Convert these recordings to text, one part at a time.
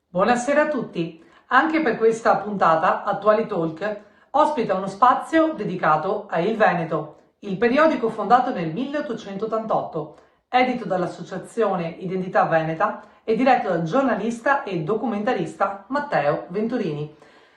Buonasera a tutti. Anche per questa puntata Attuali Talk ospita uno spazio dedicato a Il Veneto, il periodico fondato nel 1888, edito dall'Associazione Identità Veneta e diretto dal giornalista e documentarista Matteo Venturini.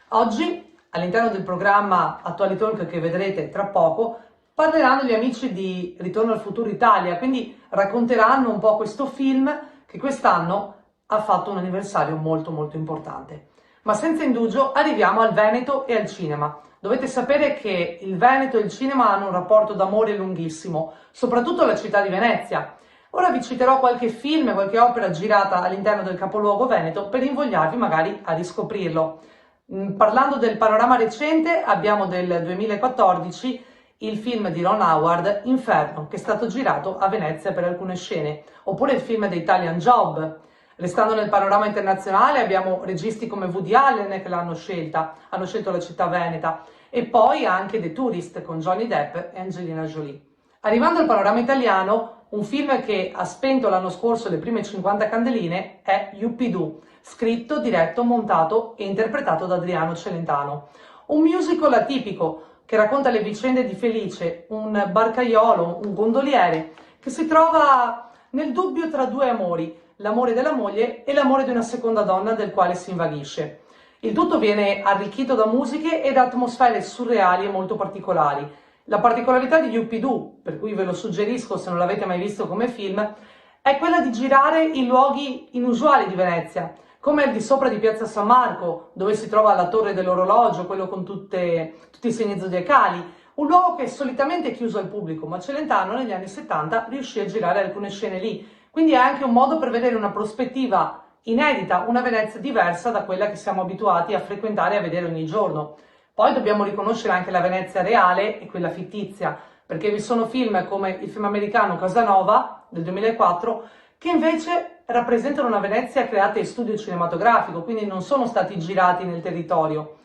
Oggi, all'interno del programma Attuali Talk che vedrete tra poco, parleranno gli amici di Ritorno al Futuro Italia, quindi racconteranno un po' questo film che quest'anno ha fatto un anniversario molto importante. Ma senza indugio arriviamo al Veneto e al cinema. Dovete sapere che il Veneto e il cinema hanno un rapporto d'amore lunghissimo, soprattutto la città di Venezia. Ora vi citerò qualche film, qualche opera girata all'interno del capoluogo veneto per invogliarvi magari a riscoprirlo. Parlando del panorama recente, abbiamo del 2014 il film di Ron Howard, Inferno, che è stato girato a Venezia per alcune scene, oppure il film The Italian Job. Restando nel panorama internazionale abbiamo registi come Woody Allen che l'hanno scelta, hanno scelto la città veneta, e poi anche The Tourist con Johnny Depp e Angelina Jolie. Arrivando al panorama italiano, un film che ha spento l'anno scorso le prime 50 candeline è Yuppidoo, scritto, diretto, montato e interpretato da Adriano Celentano. Un musical atipico che racconta le vicende di Felice, un barcaiolo, un gondoliere, che si trova nel dubbio tra due amori, l'amore della moglie e l'amore di una seconda donna del quale si invaghisce. Il tutto viene arricchito da musiche e da atmosfere surreali e molto particolari. La particolarità di Yuppidoo, per cui ve lo suggerisco se non l'avete mai visto come film, è quella di girare in luoghi inusuali di Venezia, come al di sopra di Piazza San Marco, dove si trova la torre dell'orologio, quello con tutti i segni zodiacali, un luogo che è solitamente chiuso al pubblico, ma Celentano negli anni 70 riuscì a girare alcune scene lì. Quindi è anche un modo per vedere una prospettiva inedita, una Venezia diversa da quella che siamo abituati a frequentare e a vedere ogni giorno. Poi dobbiamo riconoscere anche la Venezia reale e quella fittizia, perché vi sono film come il film americano Casanova del 2004 che invece rappresentano una Venezia creata in studio cinematografico, quindi non sono stati girati nel territorio.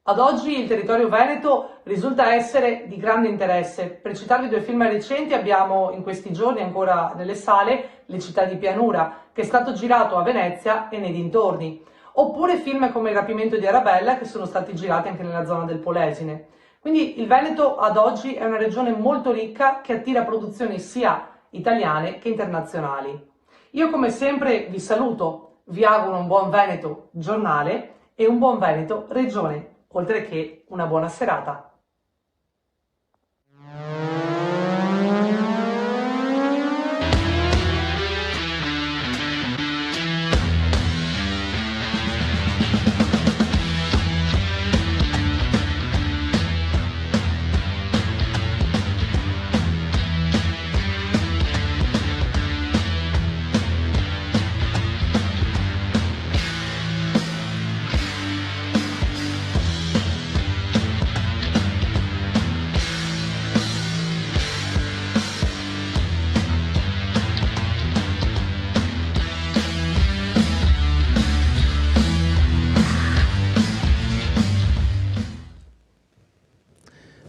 Ad oggi il territorio veneto risulta essere di grande interesse. Per citarvi due film recenti abbiamo in questi giorni ancora nelle sale Le città di pianura, che è stato girato a Venezia e nei dintorni, oppure film come Il rapimento di Arabella che sono stati girati anche nella zona del Polesine. Quindi il Veneto ad oggi è una regione molto ricca che attira produzioni sia italiane che internazionali. Io come sempre vi saluto, vi auguro un buon Veneto giornale e un buon Veneto regione, oltre che una buona serata.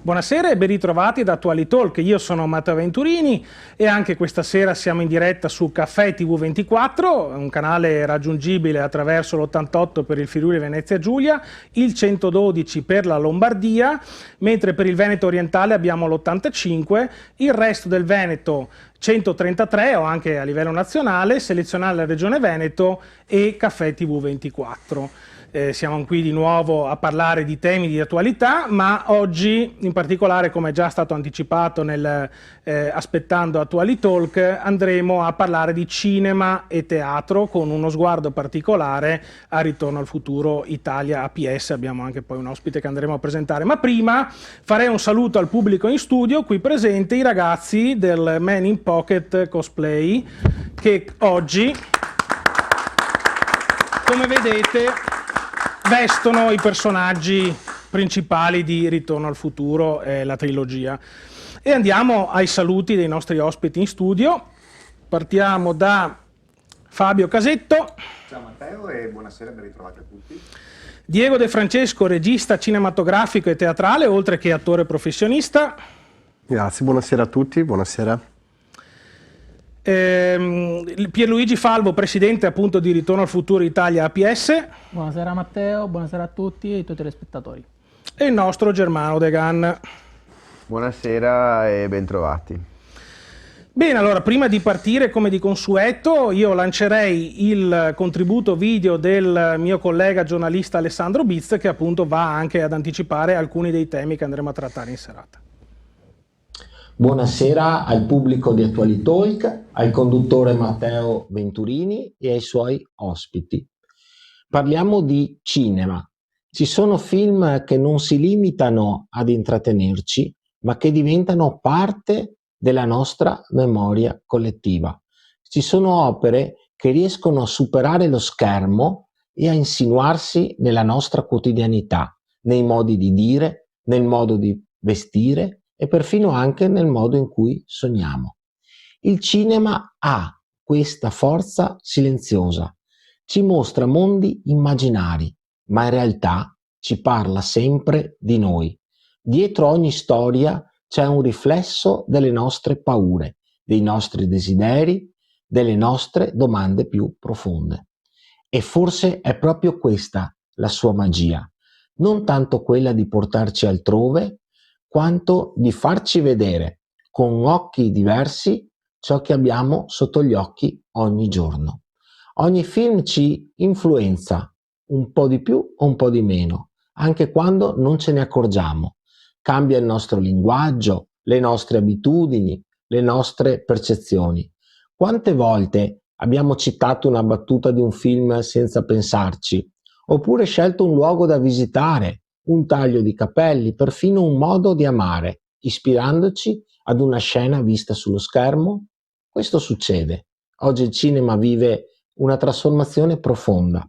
Buonasera e ben ritrovati ad Attuali Talk. Io sono Matteo Venturini e anche questa sera siamo in diretta su Caffè TV24, un canale raggiungibile attraverso l'88 per il Friuli Venezia Giulia, il 112 per la Lombardia, mentre per il Veneto orientale abbiamo l'85, il resto del Veneto 133 o anche a livello nazionale, selezionare la Regione Veneto e Caffè TV24. Siamo qui di nuovo a parlare di temi di attualità, ma oggi in particolare, come è già stato anticipato aspettando Attuali Talk, andremo a parlare di cinema e teatro con uno sguardo particolare a Ritorno al Futuro Italia APS. Abbiamo anche poi un ospite che andremo a presentare, ma prima farei un saluto al pubblico in studio, qui presenti i ragazzi del Man in Pocket Cosplay che oggi, come vedete, vestono i personaggi principali di Ritorno al Futuro, la trilogia. E andiamo ai saluti dei nostri ospiti in studio. Partiamo da Fabio Casetto. Ciao Matteo e buonasera, ben ritrovati a tutti. Diego De Francesco, regista cinematografico e teatrale, oltre che attore professionista. Grazie, buonasera a tutti, buonasera. Pierluigi Falvo, presidente appunto di Ritorno al Futuro Italia APS. Buonasera Matteo, buonasera a tutti e ai tuoi telespettatori. E il nostro Germano Degan. Buonasera e bentrovati. Bene, allora prima di partire come di consueto io lancerei il contributo video del mio collega giornalista Alessandro Biz, che appunto va anche ad anticipare alcuni dei temi che andremo a trattare in serata. Buonasera al pubblico di AttualiTalk, al conduttore Matteo Venturini e ai suoi ospiti. Parliamo di cinema. Ci sono film che non si limitano ad intrattenerci, ma che diventano parte della nostra memoria collettiva. Ci sono opere che riescono a superare lo schermo e a insinuarsi nella nostra quotidianità, nei modi di dire, nel modo di vestire e perfino anche nel modo in cui sogniamo. Il cinema ha questa forza silenziosa, ci mostra mondi immaginari, ma in realtà ci parla sempre di noi. Dietro ogni storia c'è un riflesso delle nostre paure, dei nostri desideri, delle nostre domande più profonde. E forse è proprio questa la sua magia, non tanto quella di portarci altrove, quanto di farci vedere con occhi diversi ciò che abbiamo sotto gli occhi ogni giorno. Ogni film ci influenza un po' di più o un po' di meno, anche quando non ce ne accorgiamo. Cambia il nostro linguaggio, le nostre abitudini, le nostre percezioni. Quante volte abbiamo citato una battuta di un film senza pensarci, oppure scelto un luogo da visitare, un taglio di capelli, perfino un modo di amare, ispirandoci ad una scena vista sullo schermo? Questo succede. Oggi il cinema vive una trasformazione profonda.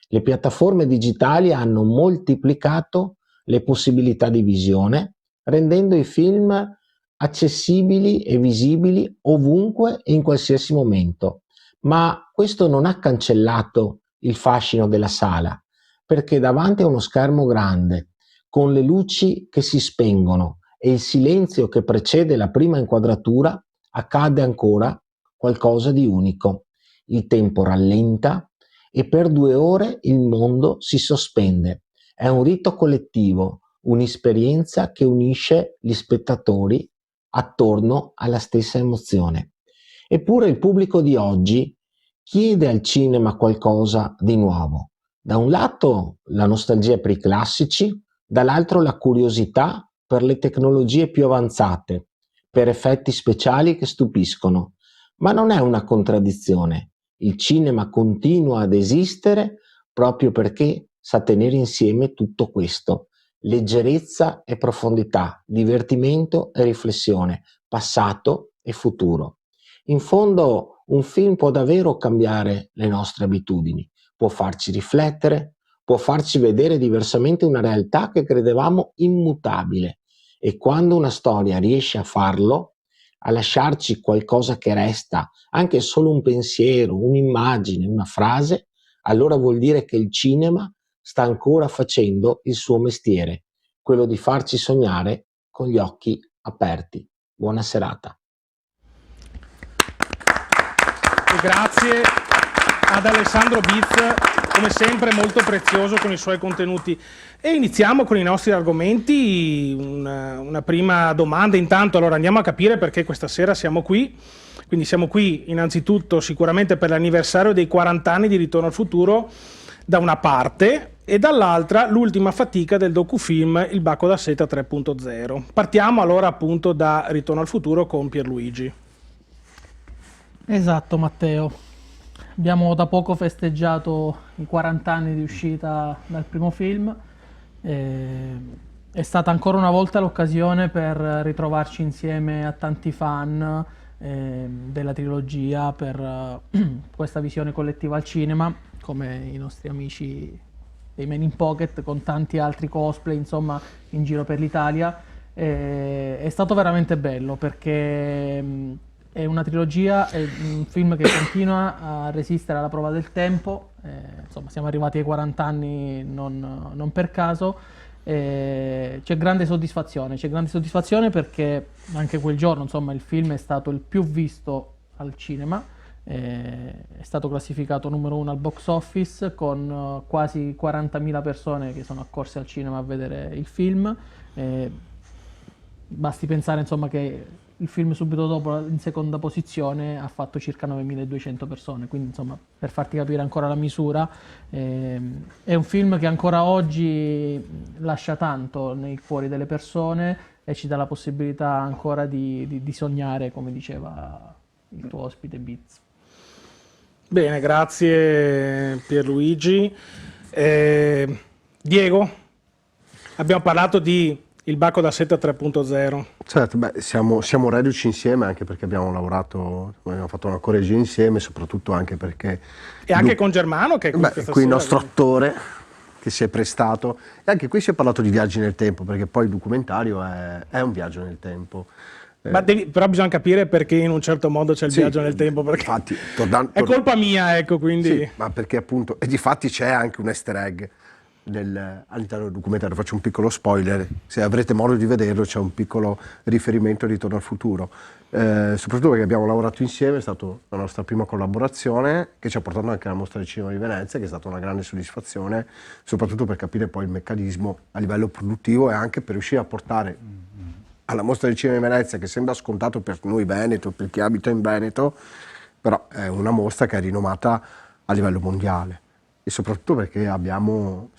Le piattaforme digitali hanno moltiplicato le possibilità di visione, rendendo i film accessibili e visibili ovunque e in qualsiasi momento. Ma questo non ha cancellato il fascino della sala, perché davanti a uno schermo grande, con le luci che si spengono e il silenzio che precede la prima inquadratura, accade ancora qualcosa di unico. Il tempo rallenta e per 2 ore il mondo si sospende. È un rito collettivo, un'esperienza che unisce gli spettatori attorno alla stessa emozione. Eppure il pubblico di oggi chiede al cinema qualcosa di nuovo. Da un lato la nostalgia per i classici, dall'altro la curiosità per le tecnologie più avanzate, per effetti speciali che stupiscono. Ma non è una contraddizione. Il cinema continua ad esistere proprio perché sa tenere insieme tutto questo: leggerezza e profondità, divertimento e riflessione, passato e futuro. In fondo un film può davvero cambiare le nostre abitudini, può farci riflettere, può farci vedere diversamente una realtà che credevamo immutabile, e quando una storia riesce a farlo, a lasciarci qualcosa che resta, anche solo un pensiero, un'immagine, una frase, allora vuol dire che il cinema sta ancora facendo il suo mestiere, quello di farci sognare con gli occhi aperti. Buona serata. E grazie ad Alessandro Biz, come sempre molto prezioso con i suoi contenuti. E iniziamo con i nostri argomenti. Una prima domanda intanto, allora andiamo a capire perché questa sera siamo qui. Quindi siamo qui innanzitutto sicuramente per l'anniversario dei 40 anni di Ritorno al Futuro da una parte, e dall'altra l'ultima fatica del docufilm Il Bacco da Seta 3.0. Partiamo allora appunto da Ritorno al Futuro con Pierluigi. Esatto Matteo, abbiamo da poco festeggiato i 40 anni di uscita dal primo film. È stata ancora una volta l'occasione per ritrovarci insieme a tanti fan della trilogia, per questa visione collettiva al cinema, come i nostri amici dei Men in Pocket, con tanti altri cosplay insomma in giro per l'Italia. È stato veramente bello perché è una trilogia, è un film che continua a resistere alla prova del tempo. Insomma, siamo arrivati ai 40 anni non per caso. C'è grande soddisfazione perché anche quel giorno insomma il film è stato il più visto al cinema. È stato classificato numero 1 al box office con quasi 40.000 persone che sono accorse al cinema a vedere il film. Basti pensare insomma che il film subito dopo, in seconda posizione, ha fatto circa 9.200 persone, quindi insomma, per farti capire ancora la misura, è un film che ancora oggi lascia tanto nei cuori delle persone e ci dà la possibilità ancora di sognare, come diceva il tuo ospite Biz. Bene, grazie Pierluigi. Diego, abbiamo parlato di Il Bacco da Seta 3.0. Certo, beh, siamo reduci insieme anche perché abbiamo lavorato, abbiamo fatto una corregia insieme, soprattutto anche perché... E anche con Germano, che è qui Beh, questa qui il sera, nostro quindi. attore che si è prestato, e anche qui si è parlato di viaggi nel tempo, perché poi il documentario è un viaggio nel tempo. Però bisogna capire perché in un certo modo c'è il Sì, viaggio nel tempo, perché infatti, è colpa mia, ecco, quindi... Sì, ma perché appunto, e difatti c'è anche un easter egg all'interno del documentario, faccio un piccolo spoiler, se avrete modo di vederlo c'è un piccolo riferimento a Ritorno al futuro, soprattutto perché abbiamo lavorato insieme, è stata la nostra prima collaborazione che ci ha portato anche alla Mostra del Cinema di Venezia, che è stata una grande soddisfazione, soprattutto per capire poi il meccanismo a livello produttivo e anche per riuscire a portare alla Mostra del Cinema di Venezia, che sembra scontato per noi Veneto, per chi abita in Veneto, però è una mostra che è rinomata a livello mondiale. E soprattutto perché ci abbiamo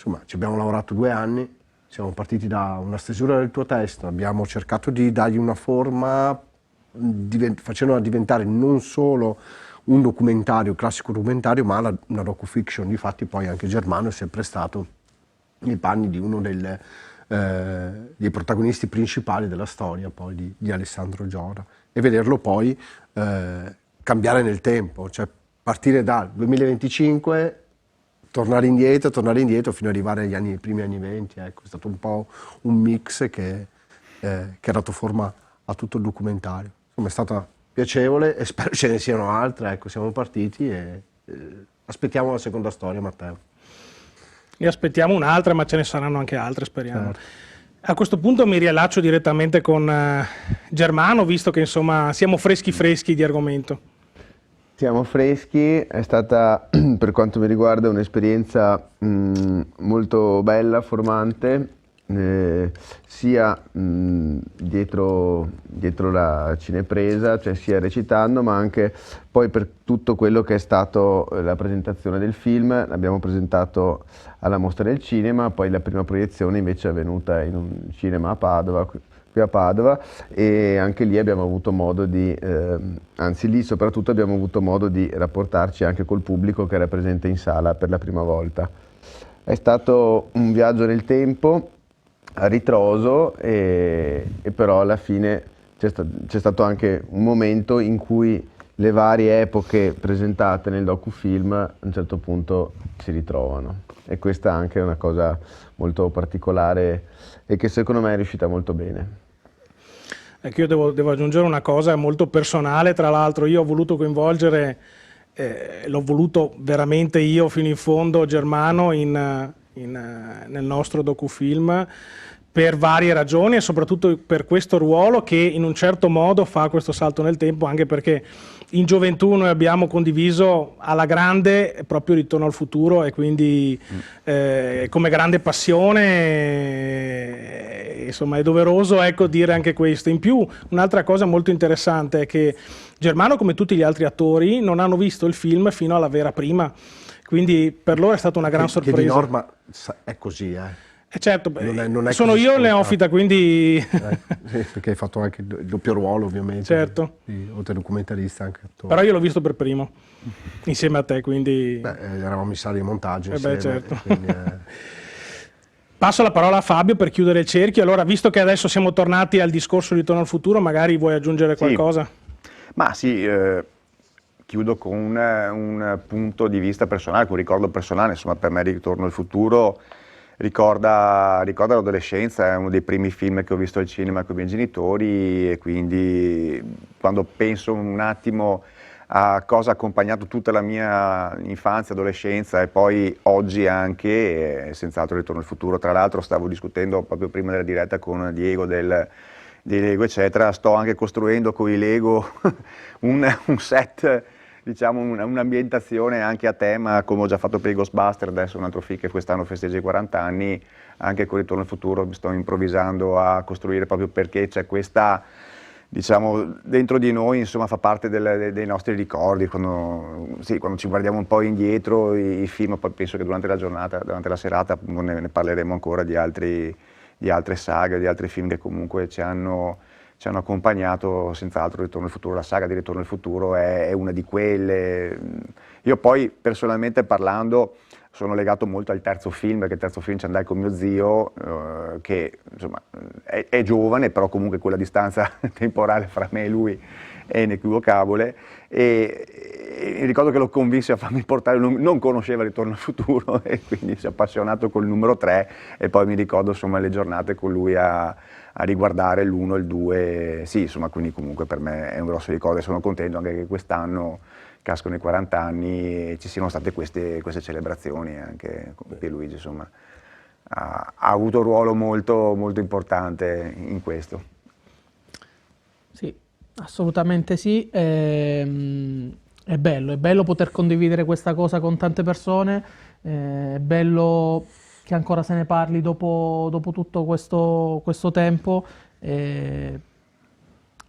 lavorato 2 anni, siamo partiti da una stesura del tuo testo, abbiamo cercato di dargli una forma, facendola diventare non solo un documentario, classico documentario, ma una docufiction. Difatti poi anche Germano si è prestato nei panni di uno dei protagonisti principali della storia poi di Alessandro Gioda, e vederlo poi cambiare nel tempo, cioè partire dal 2025, tornare indietro fino ad arrivare ai primi anni 20, ecco, è stato un po' un mix che ha dato forma a tutto il documentario. Insomma, è stata piacevole e spero ce ne siano altre, ecco, siamo partiti e aspettiamo la seconda storia, Matteo. Ne aspettiamo un'altra, ma ce ne saranno anche altre, speriamo. Certo. A questo punto mi riallaccio direttamente con Germano, visto che insomma siamo freschi di argomento. Siamo freschi, è stata per quanto mi riguarda un'esperienza molto bella, formante, sia dietro la cinepresa, cioè sia recitando, ma anche poi per tutto quello che è stato la presentazione del film. L'abbiamo presentato alla Mostra del Cinema, poi la prima proiezione invece è avvenuta in un cinema a Padova, qui a Padova, e anche lì abbiamo avuto modo di, anzi lì soprattutto abbiamo avuto modo di rapportarci anche col pubblico che era presente in sala per la prima volta. È stato un viaggio nel tempo, a ritroso, e però alla fine c'è stato anche un momento in cui le varie epoche presentate nel docufilm a un certo punto si ritrovano, e questa anche è una cosa molto particolare e che secondo me è riuscita molto bene. Ecco, io devo aggiungere una cosa molto personale, tra l'altro io ho voluto coinvolgere, l'ho voluto veramente io fino in fondo, Germano nel nostro docufilm, per varie ragioni e soprattutto per questo ruolo che in un certo modo fa questo salto nel tempo, anche perché in gioventù noi abbiamo condiviso alla grande proprio Ritorno al futuro, e quindi come grande passione, insomma è doveroso, ecco, dire anche questo. In più un'altra cosa molto interessante è che Germano, come tutti gli altri attori, non hanno visto il film fino alla vera prima, quindi per loro è stata una gran sorpresa. Che di norma è così, Certo, non è sono così io il scontato. neofita, quindi... Sì, perché hai fatto anche il doppio ruolo, ovviamente. Certo. Oltre a documentarista, anche attore. Però io l'ho visto per primo, insieme a te, quindi... Beh, eravamo in sala di montaggio beh, insieme. certo. Quindi, Passo la parola a Fabio per chiudere il cerchio. Allora, visto che adesso siamo tornati al discorso di Ritorno al futuro, magari vuoi aggiungere qualcosa? Ma sì, chiudo con un punto di vista personale, con un ricordo personale. Insomma, per me Ritorno al futuro ricorda l'adolescenza, è uno dei primi film che ho visto al cinema con i miei genitori, e quindi quando penso un attimo a cosa ha accompagnato tutta la mia infanzia, adolescenza e poi oggi anche, senz'altro Ritorno al futuro. Tra l'altro stavo discutendo proprio prima della diretta con Diego del dei Lego eccetera. Sto anche costruendo con i Lego un set, diciamo un'ambientazione anche a tema, come ho già fatto per i Ghostbuster, adesso un altro film che quest'anno festeggia i 40 anni, anche con Ritorno al Futuro sto improvvisando a costruire, proprio perché c'è questa, diciamo, dentro di noi, insomma, fa parte dei nostri ricordi, quando ci guardiamo un po' indietro i film. Poi penso che durante la giornata, durante la serata ne parleremo ancora di altre saghe, di altri film che comunque ci hanno accompagnato, senz'altro Ritorno al Futuro. La saga di Ritorno al Futuro è una di quelle. Io poi personalmente parlando sono legato molto al terzo film, perché il terzo film ci andai con mio zio, che insomma è giovane, però comunque quella distanza temporale fra me e lui è inequivocabile, e ricordo che lo convinse a farmi portare, non conosceva Ritorno al Futuro e quindi si è appassionato col numero 3, e poi mi ricordo insomma le giornate con lui a riguardare l'1 e il 2, sì, insomma, quindi comunque per me è un grosso ricordo, e sono contento anche che quest'anno cascano i 40 anni e ci siano state queste celebrazioni. Anche con Pierluigi, insomma, ha avuto un ruolo molto, molto importante in questo. Sì, assolutamente sì. È bello poter condividere questa cosa con tante persone, è bello che ancora se ne parli dopo tutto questo tempo.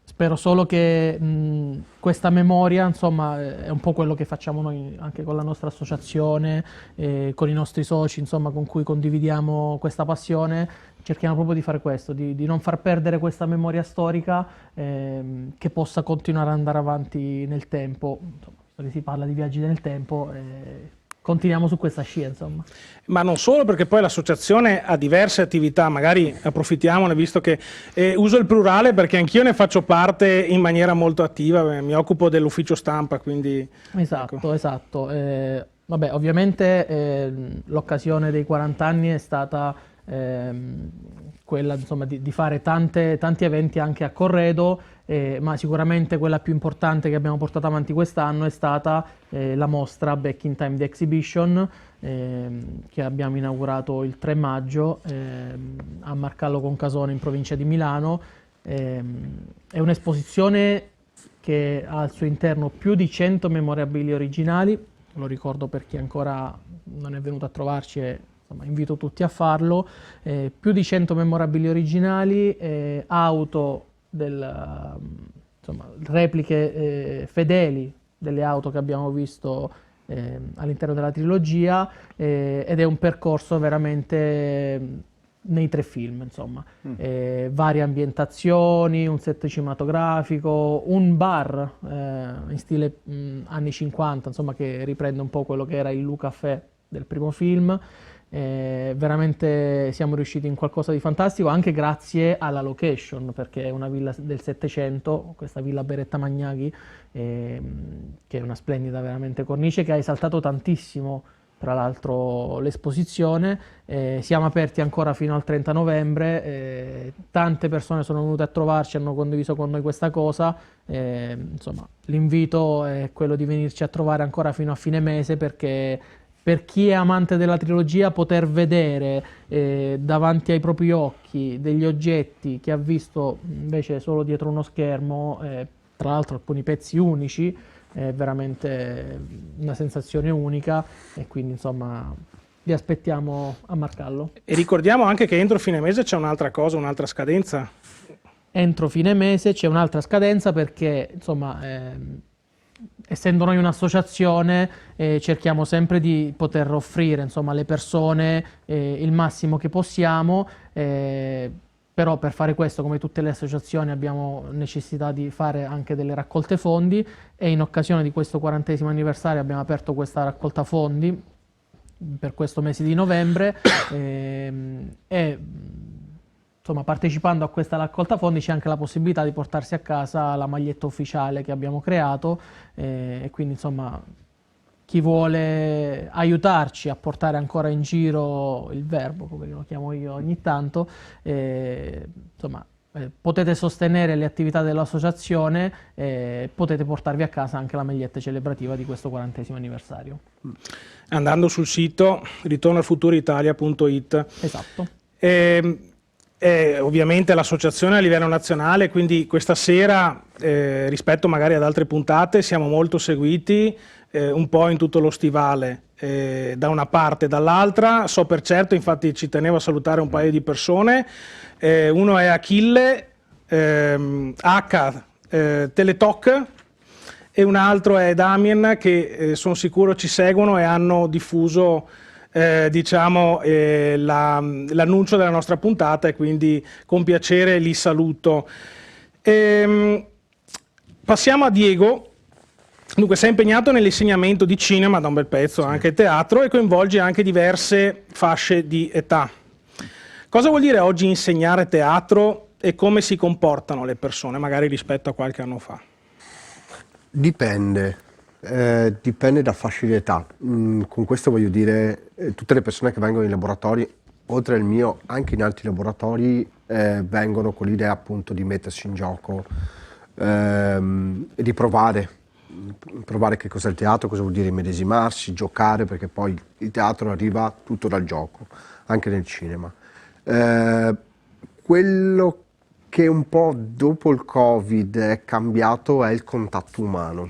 Spero solo che questa memoria, insomma, è un po' quello che facciamo noi anche con la nostra associazione, con i nostri soci, insomma, con cui condividiamo questa passione. Cerchiamo proprio di fare questo, di non far perdere questa memoria storica, che possa continuare ad andare avanti nel tempo. Insomma, visto che si parla di viaggi nel tempo, continuiamo su questa scia, insomma. Ma non solo, perché poi l'associazione ha diverse attività, magari approfittiamone, visto che uso il plurale perché anch'io ne faccio parte in maniera molto attiva, mi occupo dell'ufficio stampa, quindi... Esatto, ecco. esatto. Vabbè, ovviamente l'occasione dei 40 anni è stata quella, insomma, di fare tanti eventi anche a Corredo, ma sicuramente quella più importante che abbiamo portato avanti quest'anno è stata la mostra Back in Time The Exhibition, che abbiamo inaugurato il 3 maggio a Marcallo Concasone in provincia di Milano. È un'esposizione che ha al suo interno più di 100 memorabilia originali, lo ricordo per chi ancora non è venuto a trovarci, e insomma, invito tutti a farlo. Più di 100 memorabilia originali, auto insomma, repliche fedeli delle auto che abbiamo visto all'interno della trilogia, ed è un percorso veramente nei 3 film, insomma. Varie ambientazioni, un set cinematografico, un bar in stile anni 50, insomma, che riprende un po' quello che era il Lu Café del primo film. Veramente siamo riusciti in qualcosa di fantastico, anche grazie alla location, perché è una villa del Settecento, questa villa Beretta Magnaghi, che è una splendida veramente cornice, che ha esaltato tantissimo tra l'altro l'esposizione. Siamo aperti ancora fino al 30 novembre, tante persone sono venute a trovarci, hanno condiviso con noi questa cosa, insomma l'invito è quello di venirci a trovare ancora fino a fine mese, perché per chi è amante della trilogia poter vedere davanti ai propri occhi degli oggetti che ha visto invece solo dietro uno schermo, tra l'altro alcuni pezzi unici, è veramente una sensazione unica, e quindi insomma vi aspettiamo a Marcallo. E ricordiamo anche che entro fine mese c'è un'altra cosa, un'altra scadenza. Entro fine mese c'è un'altra scadenza perché insomma essendo noi un'associazione cerchiamo sempre di poter offrire insomma alle persone il massimo che possiamo, però per fare questo, come tutte le associazioni, abbiamo necessità di fare anche delle raccolte fondi, e in occasione di questo 40° anniversario abbiamo aperto questa raccolta fondi per questo mese di novembre, e insomma, partecipando a questa raccolta fondi c'è anche la possibilità di portarsi a casa la maglietta ufficiale che abbiamo creato, e quindi insomma chi vuole aiutarci a portare ancora in giro il verbo, come lo chiamo io ogni tanto, insomma, potete sostenere le attività dell'associazione, potete portarvi a casa anche la maglietta celebrativa di questo 40° anniversario. Andando sul sito ritornoalfuturitalia.it. Esatto. ovviamente l'associazione a livello nazionale, quindi questa sera rispetto magari ad altre puntate siamo molto seguiti un po' in tutto lo stivale, da una parte e dall'altra. So per certo, infatti ci tenevo a salutare un paio di persone, uno è Achille H Teletalk e un altro è Damien, che sono sicuro ci seguono e hanno diffuso diciamo l'annuncio della nostra puntata, e quindi con piacere li saluto. Passiamo a Diego. Dunque, sei impegnato nell'insegnamento di cinema da un bel pezzo, anche teatro, e coinvolgi anche diverse fasce di età. Cosa vuol dire oggi insegnare teatro e come si comportano le persone, magari rispetto a qualche anno fa? Dipende. Dipende da fascia di età. Con questo voglio dire, tutte le persone che vengono in laboratori, oltre al mio, anche in altri laboratori, vengono con l'idea appunto di mettersi in gioco e di provare che cos'è il teatro, cosa vuol dire immedesimarsi, giocare, perché poi il teatro arriva tutto dal gioco, anche nel cinema. Quello che un po' dopo il Covid è cambiato è il contatto umano.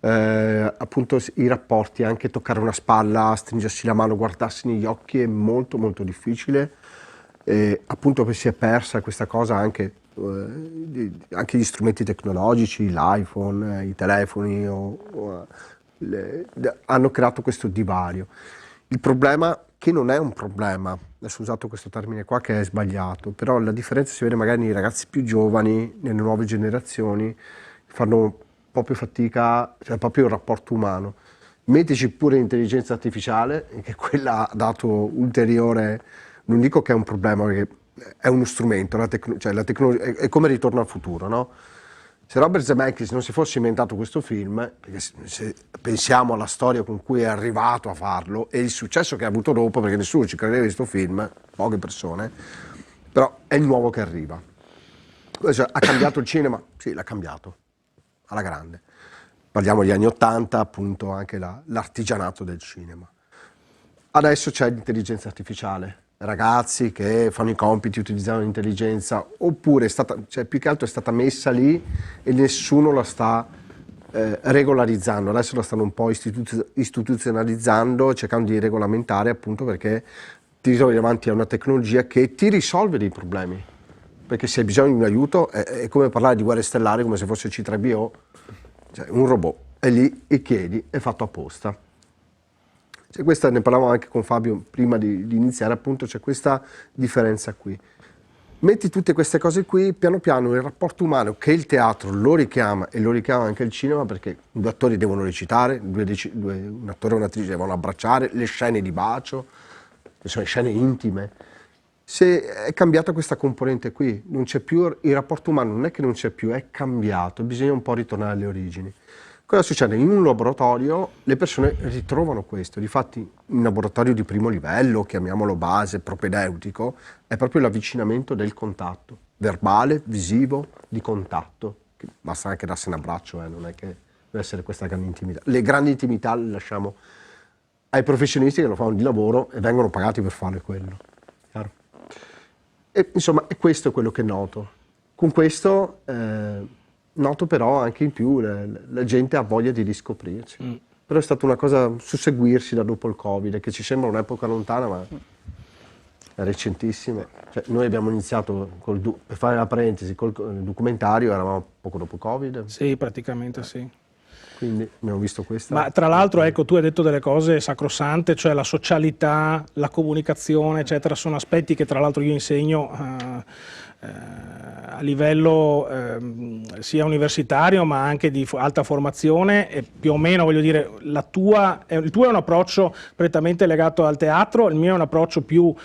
Appunto i rapporti, anche toccare una spalla, stringersi la mano, guardarsi negli occhi è molto molto difficile, appunto che si è persa questa cosa anche gli strumenti tecnologici, l'iPhone, i telefoni hanno creato questo divario. Il problema, che non è un problema, adesso ho usato questo termine qua che è sbagliato, però la differenza si vede magari nei ragazzi più giovani, nelle nuove generazioni, fanno un po' più fatica, cioè proprio il rapporto umano. Mettici pure l'intelligenza artificiale, che quella ha dato ulteriore, non dico che è un problema, perché è uno strumento, la tecnologia è come Ritorno al futuro, no? Se Robert Zemeckis non si fosse inventato questo film, perché se pensiamo alla storia con cui è arrivato a farlo e il successo che ha avuto dopo, perché nessuno ci credeva di questo film, poche persone, però è il nuovo che arriva. Cioè, ha cambiato il cinema? Sì, l'ha cambiato, alla grande. Parliamo degli anni '80, appunto, anche l'artigianato del cinema. Adesso c'è l'intelligenza artificiale. Ragazzi che fanno i compiti utilizzando l'intelligenza, oppure più che altro è stata messa lì e nessuno la sta regolarizzando. Adesso la stanno un po' istituzionalizzando, cercando di regolamentare, appunto perché ti ritrovi davanti a una tecnologia che ti risolve dei problemi, perché se hai bisogno di un aiuto è come parlare di guerre stellari come se fosse C3PO, cioè un robot è lì e chiedi, è fatto apposta. C'è questa, ne parlavamo anche con Fabio prima di iniziare, appunto c'è questa differenza qui. Metti tutte queste cose qui, piano piano il rapporto umano che il teatro lo richiama, e lo richiama anche il cinema, perché due attori devono recitare, un attore e un'attrice devono abbracciare, le scene di bacio, che sono scene intime. Se è cambiata questa componente qui, non c'è più il rapporto umano, non è che non c'è più, è cambiato, bisogna un po' ritornare alle origini. Cosa succede? In un laboratorio le persone ritrovano questo, difatti un laboratorio di primo livello, chiamiamolo base, propedeutico, è proprio l'avvicinamento del contatto, verbale, visivo, di contatto, che basta anche darsi un abbraccio, non è che deve essere questa grande intimità. Le grandi intimità le lasciamo ai professionisti che lo fanno di lavoro e vengono pagati per fare quello. Chiaro? E, insomma, è questo quello che noto. Con questo noto però anche in più la gente ha voglia di riscoprirci. Però è stata una cosa susseguirsi da dopo il Covid, che ci sembra un'epoca lontana, ma è recentissima. Cioè, noi abbiamo iniziato, per fare la parentesi, col documentario, eravamo poco dopo il Covid. Sì, praticamente sì. Quindi abbiamo visto questa. Ma tra l'altro, ecco, tu hai detto delle cose sacrosante, cioè la socialità, la comunicazione, eccetera, sono aspetti che tra l'altro io insegno a livello sia universitario ma anche di alta formazione, e più o meno, voglio dire, il tuo è un approccio prettamente legato al teatro, il mio è un approccio più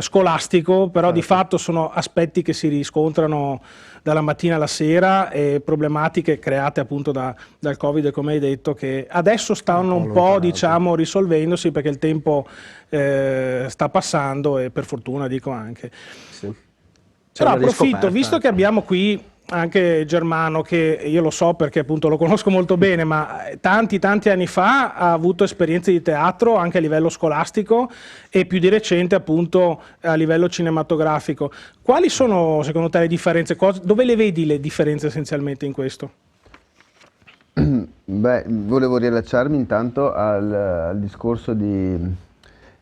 scolastico, però di fatto sono aspetti che si riscontrano dalla mattina alla sera, e problematiche create appunto dal Covid, come hai detto, che adesso stanno un po' diciamo risolvendosi, perché il tempo sta passando, e per fortuna dico anche. Sì. Però approfitto, visto che abbiamo qui anche Germano, che io lo so perché appunto lo conosco molto bene, ma tanti anni fa ha avuto esperienze di teatro anche a livello scolastico e più di recente appunto a livello cinematografico. Quali sono secondo te le differenze? Dove le vedi le differenze essenzialmente in questo? Beh, volevo riallacciarmi intanto al discorso di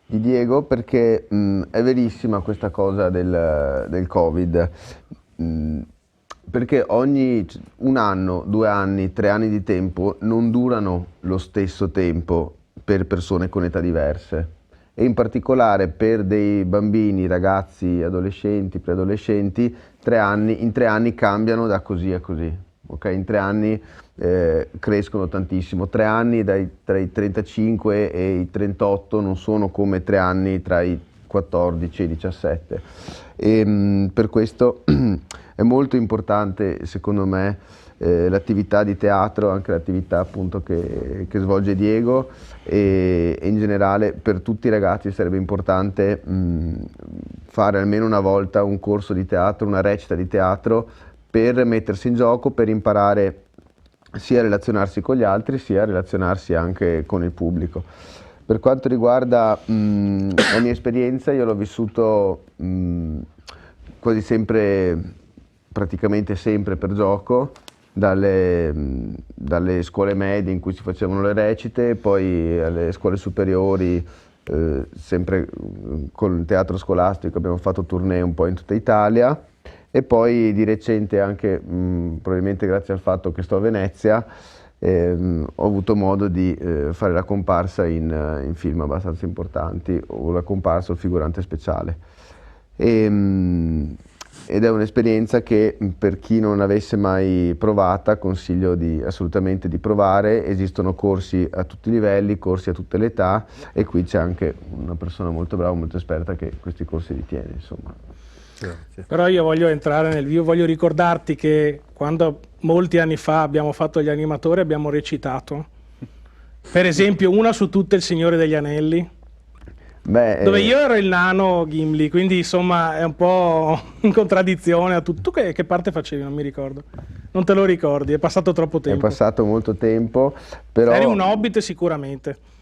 Diego, perché è verissima questa cosa del Covid, perché un anno, 2 anni, 3 anni di tempo non durano lo stesso tempo per persone con età diverse, e in particolare per dei bambini, ragazzi, adolescenti, preadolescenti, in 3 anni cambiano da così a così. Okay? In 3 anni crescono tantissimo. 3 anni tra i 35 e i 38 non sono come 3 anni tra i 14 e i 17. Per questo è molto importante, secondo me, l'attività di teatro, anche l'attività appunto che svolge Diego, e in generale per tutti i ragazzi sarebbe importante fare almeno una volta un corso di teatro, una recita di teatro, per mettersi in gioco, per imparare sia a relazionarsi con gli altri, sia a relazionarsi anche con il pubblico. Per quanto riguarda la mia esperienza, io l'ho vissuto quasi sempre, praticamente sempre per gioco, dalle scuole medie in cui si facevano le recite, poi alle scuole superiori, sempre con il teatro scolastico abbiamo fatto tournée un po' in tutta Italia. E poi di recente anche, probabilmente grazie al fatto che sto a Venezia, ho avuto modo di fare la comparsa in film abbastanza importanti, o la comparsa o il figurante speciale. Ed è un'esperienza che per chi non avesse mai provata consiglio assolutamente di provare. Esistono corsi a tutti i livelli, corsi a tutte le età, e qui c'è anche una persona molto brava, molto esperta, che questi corsi li tiene, insomma. Grazie. Però io voglio entrare nel vivo, voglio ricordarti che quando molti anni fa abbiamo fatto gli animatori abbiamo recitato, per esempio una su tutte Il Signore degli Anelli, dove io ero il nano Gimli, quindi insomma è un po' in contraddizione a tutto. Tu che parte facevi? Non mi ricordo. Non te lo ricordi, è passato troppo tempo. È passato molto tempo, però... Eri un hobbit sicuramente.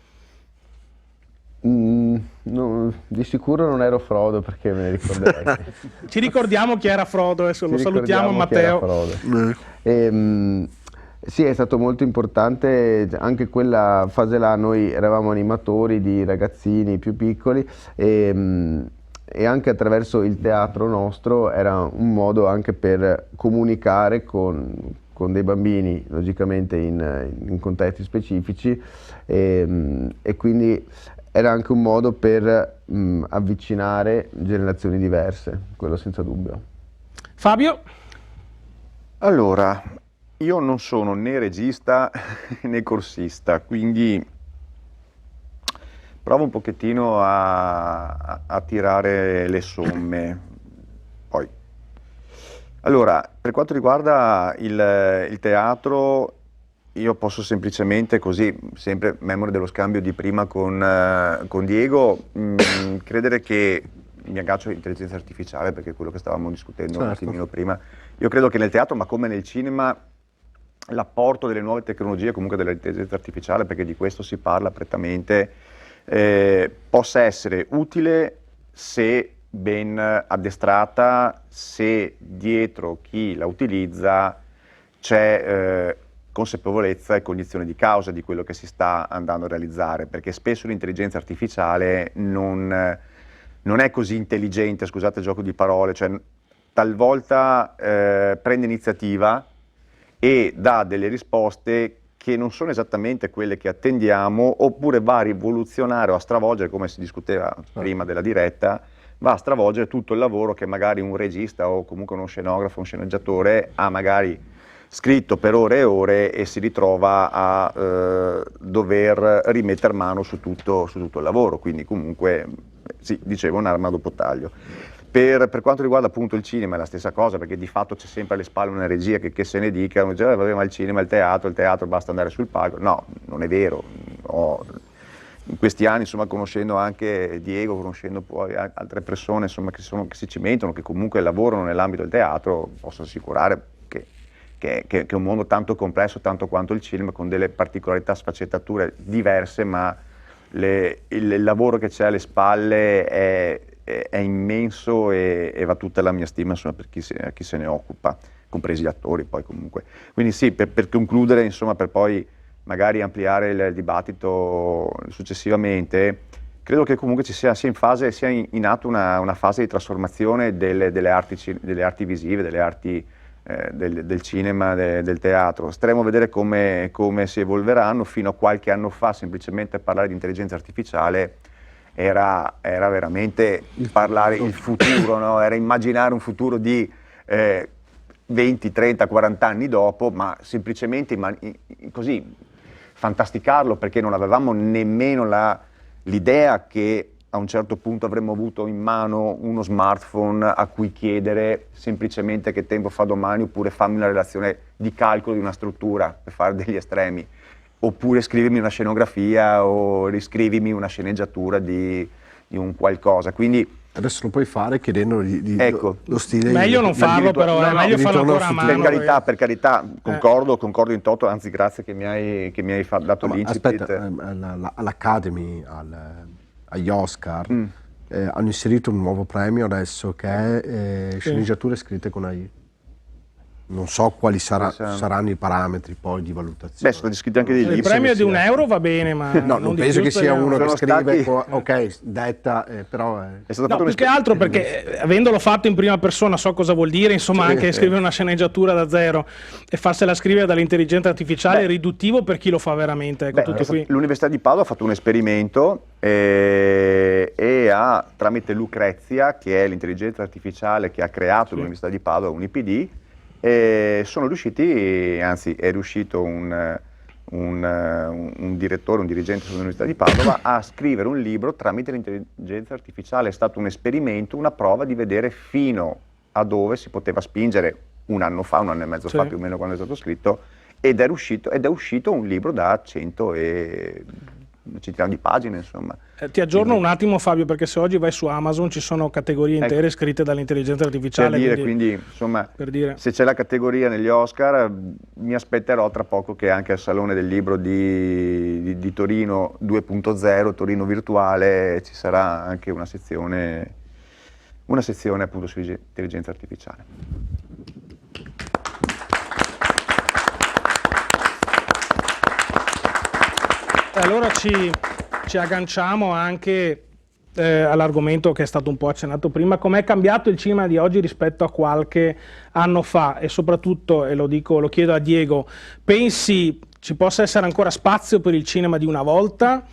No, di sicuro non ero Frodo, perché me ne ricorderei. Ci ricordiamo chi era Frodo, adesso lo salutiamo, Matteo. Sì, è stato molto importante anche quella fase là. Noi eravamo animatori di ragazzini più piccoli, e anche attraverso il teatro nostro era un modo anche per comunicare con dei bambini, logicamente in contesti specifici, e quindi era anche un modo per avvicinare generazioni diverse, quello senza dubbio. Fabio? Allora, io non sono né regista né corsista, quindi provo un pochettino a tirare le somme. Poi, allora, per quanto riguarda il teatro, io posso semplicemente, così, sempre memoria dello scambio di prima con Diego, credere che, mi aggancio all'intelligenza artificiale perché è quello che stavamo discutendo un attimino prima, io credo che nel teatro, ma come nel cinema, l'apporto delle nuove tecnologie, comunque dell'intelligenza artificiale, perché di questo si parla prettamente, possa essere utile se ben addestrata, se dietro chi la utilizza c'è consapevolezza e cognizione di causa di quello che si sta andando a realizzare, perché spesso l'intelligenza artificiale non è così intelligente, scusate il gioco di parole, cioè talvolta prende iniziativa e dà delle risposte che non sono esattamente quelle che attendiamo, oppure va a rivoluzionare o a stravolgere, come si discuteva prima della diretta, va a stravolgere tutto il lavoro che magari un regista o comunque uno scenografo, un sceneggiatore ha magari scritto per ore e ore, e si ritrova a dover rimettere mano su tutto il lavoro, quindi comunque, sì, dicevo, un'arma a doppio taglio. Per quanto riguarda appunto il cinema è la stessa cosa, perché di fatto c'è sempre alle spalle una regia che se ne dica, uno dice, vabbè, ma il cinema, il teatro basta andare sul palco. No, non è vero. In questi anni, insomma, conoscendo anche Diego, conoscendo poi altre persone, insomma, che si cimentano, che comunque lavorano nell'ambito del teatro, posso assicurare che è un mondo tanto complesso, tanto quanto il cinema, con delle particolarità, sfaccettature diverse, ma il lavoro che c'è alle spalle è immenso e va tutta la mia stima, insomma, per chi se ne occupa, compresi gli attori poi comunque. Quindi sì, per concludere, insomma, per poi magari ampliare il dibattito successivamente, credo che comunque sia in atto una fase di trasformazione delle arti visive, delle arti del cinema, del teatro. Staremo a vedere come si evolveranno. Fino a qualche anno fa semplicemente parlare di intelligenza artificiale era veramente parlare il futuro, no? Era immaginare un futuro di 20, 30, 40 anni dopo, ma semplicemente così fantasticarlo, perché non avevamo nemmeno l'idea che a un certo punto avremmo avuto in mano uno smartphone a cui chiedere semplicemente che tempo fa domani, oppure fammi una relazione di calcolo di una struttura per fare degli estremi, oppure scrivimi una scenografia o riscrivimi una sceneggiatura di un qualcosa. Quindi adesso lo puoi fare chiedendo ecco, lo stile. Meglio non farlo, però è meglio farlo ancora a mano. Per carità, concordo in toto, anzi grazie che mi hai dato l'incipit. Aspetta, all'Academy, agli Oscar, hanno inserito un nuovo premio adesso che è sceneggiature scritte con AI. Non so quali saranno i parametri poi di valutazione. Beh, sono descritti anche dei libri. Il premio di €1 va bene, ma no, non penso che sia uno che scrive, ok, detta, però è stato fatto più che altro perché avendolo fatto in prima persona so cosa vuol dire, insomma, anche scrivere una sceneggiatura da zero e farsela scrivere dall'intelligenza artificiale è riduttivo per chi lo fa veramente. Ecco, tutto qui. L'Università di Padova ha fatto un esperimento e ha, tramite Lucrezia, che è l'intelligenza artificiale che ha creato l'Università di Padova, un IPD, sono riusciti, anzi è riuscito un direttore, un dirigente dell'Università di Padova a scrivere un libro tramite l'intelligenza artificiale. È stato un esperimento, una prova di vedere fino a dove si poteva spingere un anno e mezzo fa più o meno, quando è stato scritto, ed è uscito un libro da 100 e un centinaio di pagine, insomma. Ti aggiorno un attimo, Fabio, perché se oggi vai su Amazon ci sono categorie intere scritte dall'intelligenza artificiale. Quindi insomma, se c'è la categoria negli Oscar, mi aspetterò tra poco che anche al Salone del Libro di Torino 2.0, Torino Virtuale, ci sarà anche una sezione appunto su intelligenza artificiale. Allora ci agganciamo anche all'argomento che è stato un po' accennato prima: com'è cambiato il cinema di oggi rispetto a qualche anno fa, e soprattutto, e lo chiedo a Diego, pensi ci possa essere ancora spazio per il cinema di una volta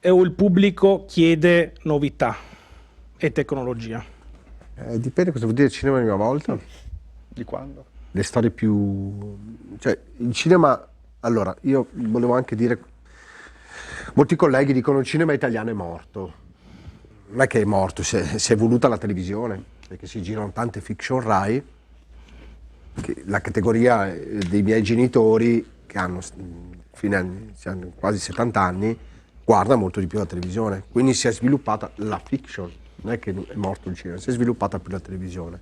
o il pubblico chiede novità e tecnologia? Dipende cosa vuol dire cinema di una volta. Di quando? Le storie più... cioè il cinema... Allora, io volevo anche dire... Molti colleghi dicono il cinema italiano è morto. Non è che è morto, si è evoluta la televisione, perché si girano tante fiction Rai, che la categoria dei miei genitori, che hanno quasi 70 anni, guarda molto di più la televisione. Quindi si è sviluppata la fiction, non è che è morto il cinema, si è sviluppata più la televisione.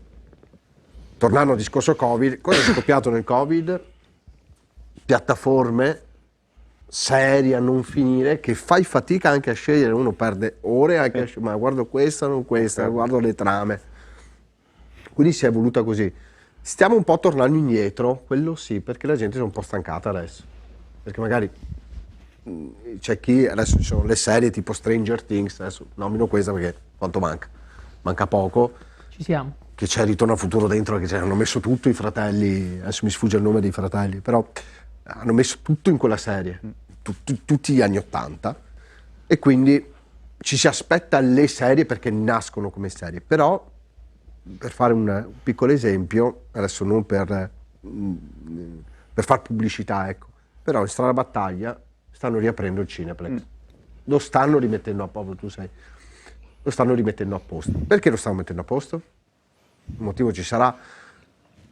Tornando al discorso Covid, cosa è scoppiato nel Covid? Piattaforme serie a non finire, che fai fatica anche a scegliere, uno perde ore anche a scegliere, ma guardo questa, non questa, guardo le trame. Quindi si è evoluta così. Stiamo un po' tornando indietro, quello sì, perché la gente è un po' stancata adesso. Perché magari c'è chi, adesso ci sono le serie tipo Stranger Things, adesso nomino questa perché quanto manca? Manca poco. Ci siamo. Che c'è Ritorno al futuro dentro, che hanno messo tutto i fratelli, adesso mi sfugge il nome dei fratelli, però hanno messo tutto in quella serie, tutti gli anni '80, e quindi ci si aspetta le serie perché nascono come serie. Però, per fare un piccolo esempio, adesso non per far pubblicità, ecco, però in Strada Battaglia stanno riaprendo il Cineplex, lo stanno rimettendo a posto, lo stanno rimettendo a posto. Perché lo stanno mettendo a posto? Il motivo ci sarà.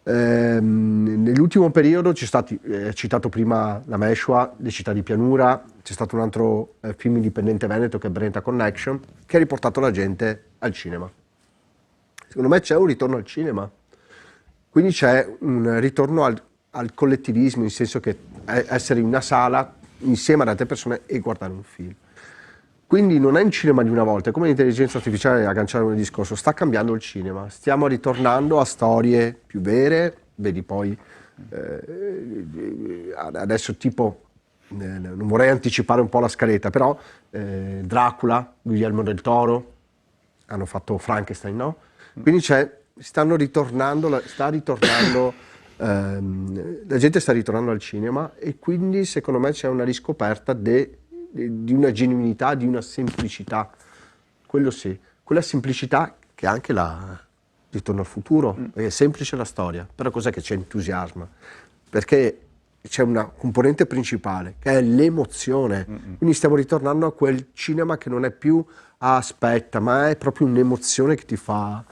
Nell'ultimo periodo c'è stato, citato prima la Meshua, Le città di pianura, c'è stato un altro film indipendente veneto che è Brenta Connection, che ha riportato la gente al cinema. Secondo me c'è un ritorno al cinema, Quindi c'è un ritorno al collettivismo, nel senso che essere in una sala insieme ad altre persone e guardare un film. Quindi non è un cinema di una volta, è come l'intelligenza artificiale, agganciare un discorso, sta cambiando il cinema, stiamo ritornando a storie più vere, vedi poi adesso tipo, non vorrei anticipare un po' la scaletta, però Dracula, Guillermo del Toro, hanno fatto Frankenstein, no? Quindi sta ritornando, la gente sta ritornando al cinema e quindi secondo me c'è una riscoperta di una genuinità, di una semplicità, quello sì, quella semplicità che è anche la Ritorno al futuro, perché è semplice la storia, però cos'è che ci entusiasma? Perché c'è una componente principale che è l'emozione, quindi stiamo ritornando a quel cinema che non è più aspetta, ma è proprio un'emozione che ti fa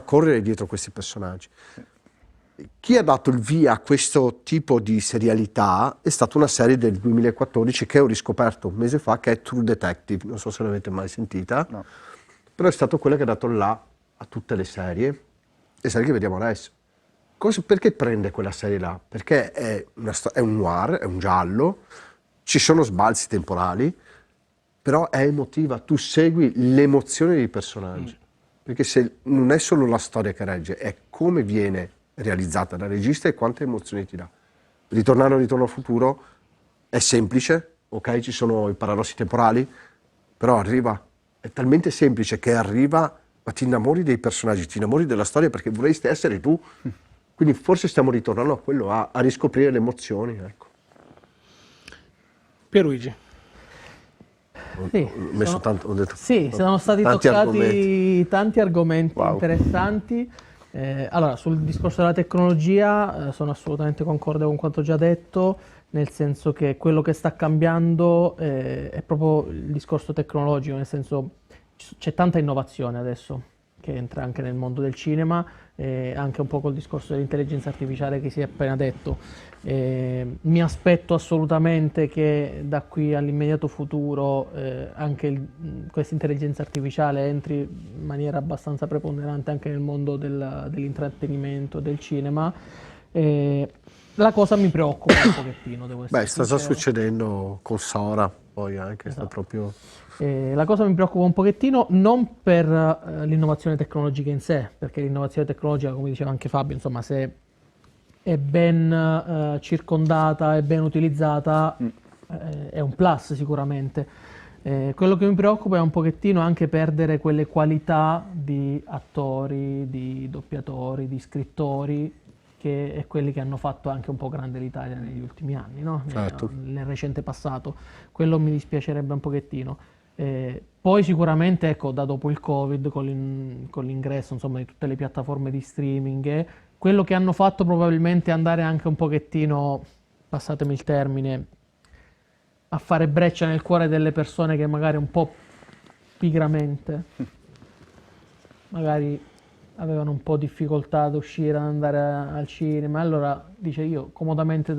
correre dietro questi personaggi. Chi ha dato il via a questo tipo di serialità è stata una serie del 2014 che ho riscoperto un mese fa, che è True Detective, non so se l'avete mai sentita, no. Però è stato quella che ha dato là a tutte le serie che vediamo adesso. Perché prende quella serie là? Perché è un noir, è un giallo, ci sono sbalzi temporali, però è emotiva, tu segui l'emozione dei personaggi, perché se non è solo la storia che regge, è come viene realizzata dal regista e quante emozioni ti dà. Ritornare al Ritorno al futuro è semplice, ok, ci sono i paradossi temporali, però è talmente semplice che arriva, ma ti innamori dei personaggi, ti innamori della storia perché vorresti essere tu. Quindi forse stiamo ritornando a quello, a riscoprire le emozioni, ecco. Pierluigi. Sì, Ho detto sono stati toccati tanti argomenti interessanti. Allora, sul discorso della tecnologia sono assolutamente concorde con quanto già detto, nel senso che quello che sta cambiando è proprio il discorso tecnologico, nel senso c'è tanta innovazione adesso che entra anche nel mondo del cinema, anche un po' col discorso dell'intelligenza artificiale che si è appena detto. Mi aspetto assolutamente che da qui all'immediato futuro anche questa intelligenza artificiale entri in maniera abbastanza preponderante anche nel mondo dell'intrattenimento, del cinema. La cosa mi preoccupa un pochettino, devo essere sta già sincero. succedendo con Sora, poi anche, sta proprio... La cosa mi preoccupa un pochettino, non per l'innovazione tecnologica in sé, perché l'innovazione tecnologica, come diceva anche Fabio, insomma, se è ben circondata e ben utilizzata, è un plus sicuramente. Quello che mi preoccupa è un pochettino anche perdere quelle qualità di attori, di doppiatori, di scrittori, che è quelli che hanno fatto anche un po' grande l'Italia negli ultimi anni, no? Certo. Nel recente passato. Quello mi dispiacerebbe un pochettino. Poi sicuramente, ecco, da dopo il Covid, con l'ingresso insomma di tutte le piattaforme di streaming, quello che hanno fatto probabilmente è andare anche un pochettino, passatemi il termine, a fare breccia nel cuore delle persone che magari un po' pigramente magari avevano un po' difficoltà ad uscire, ad andare al cinema. Allora dice: io comodamente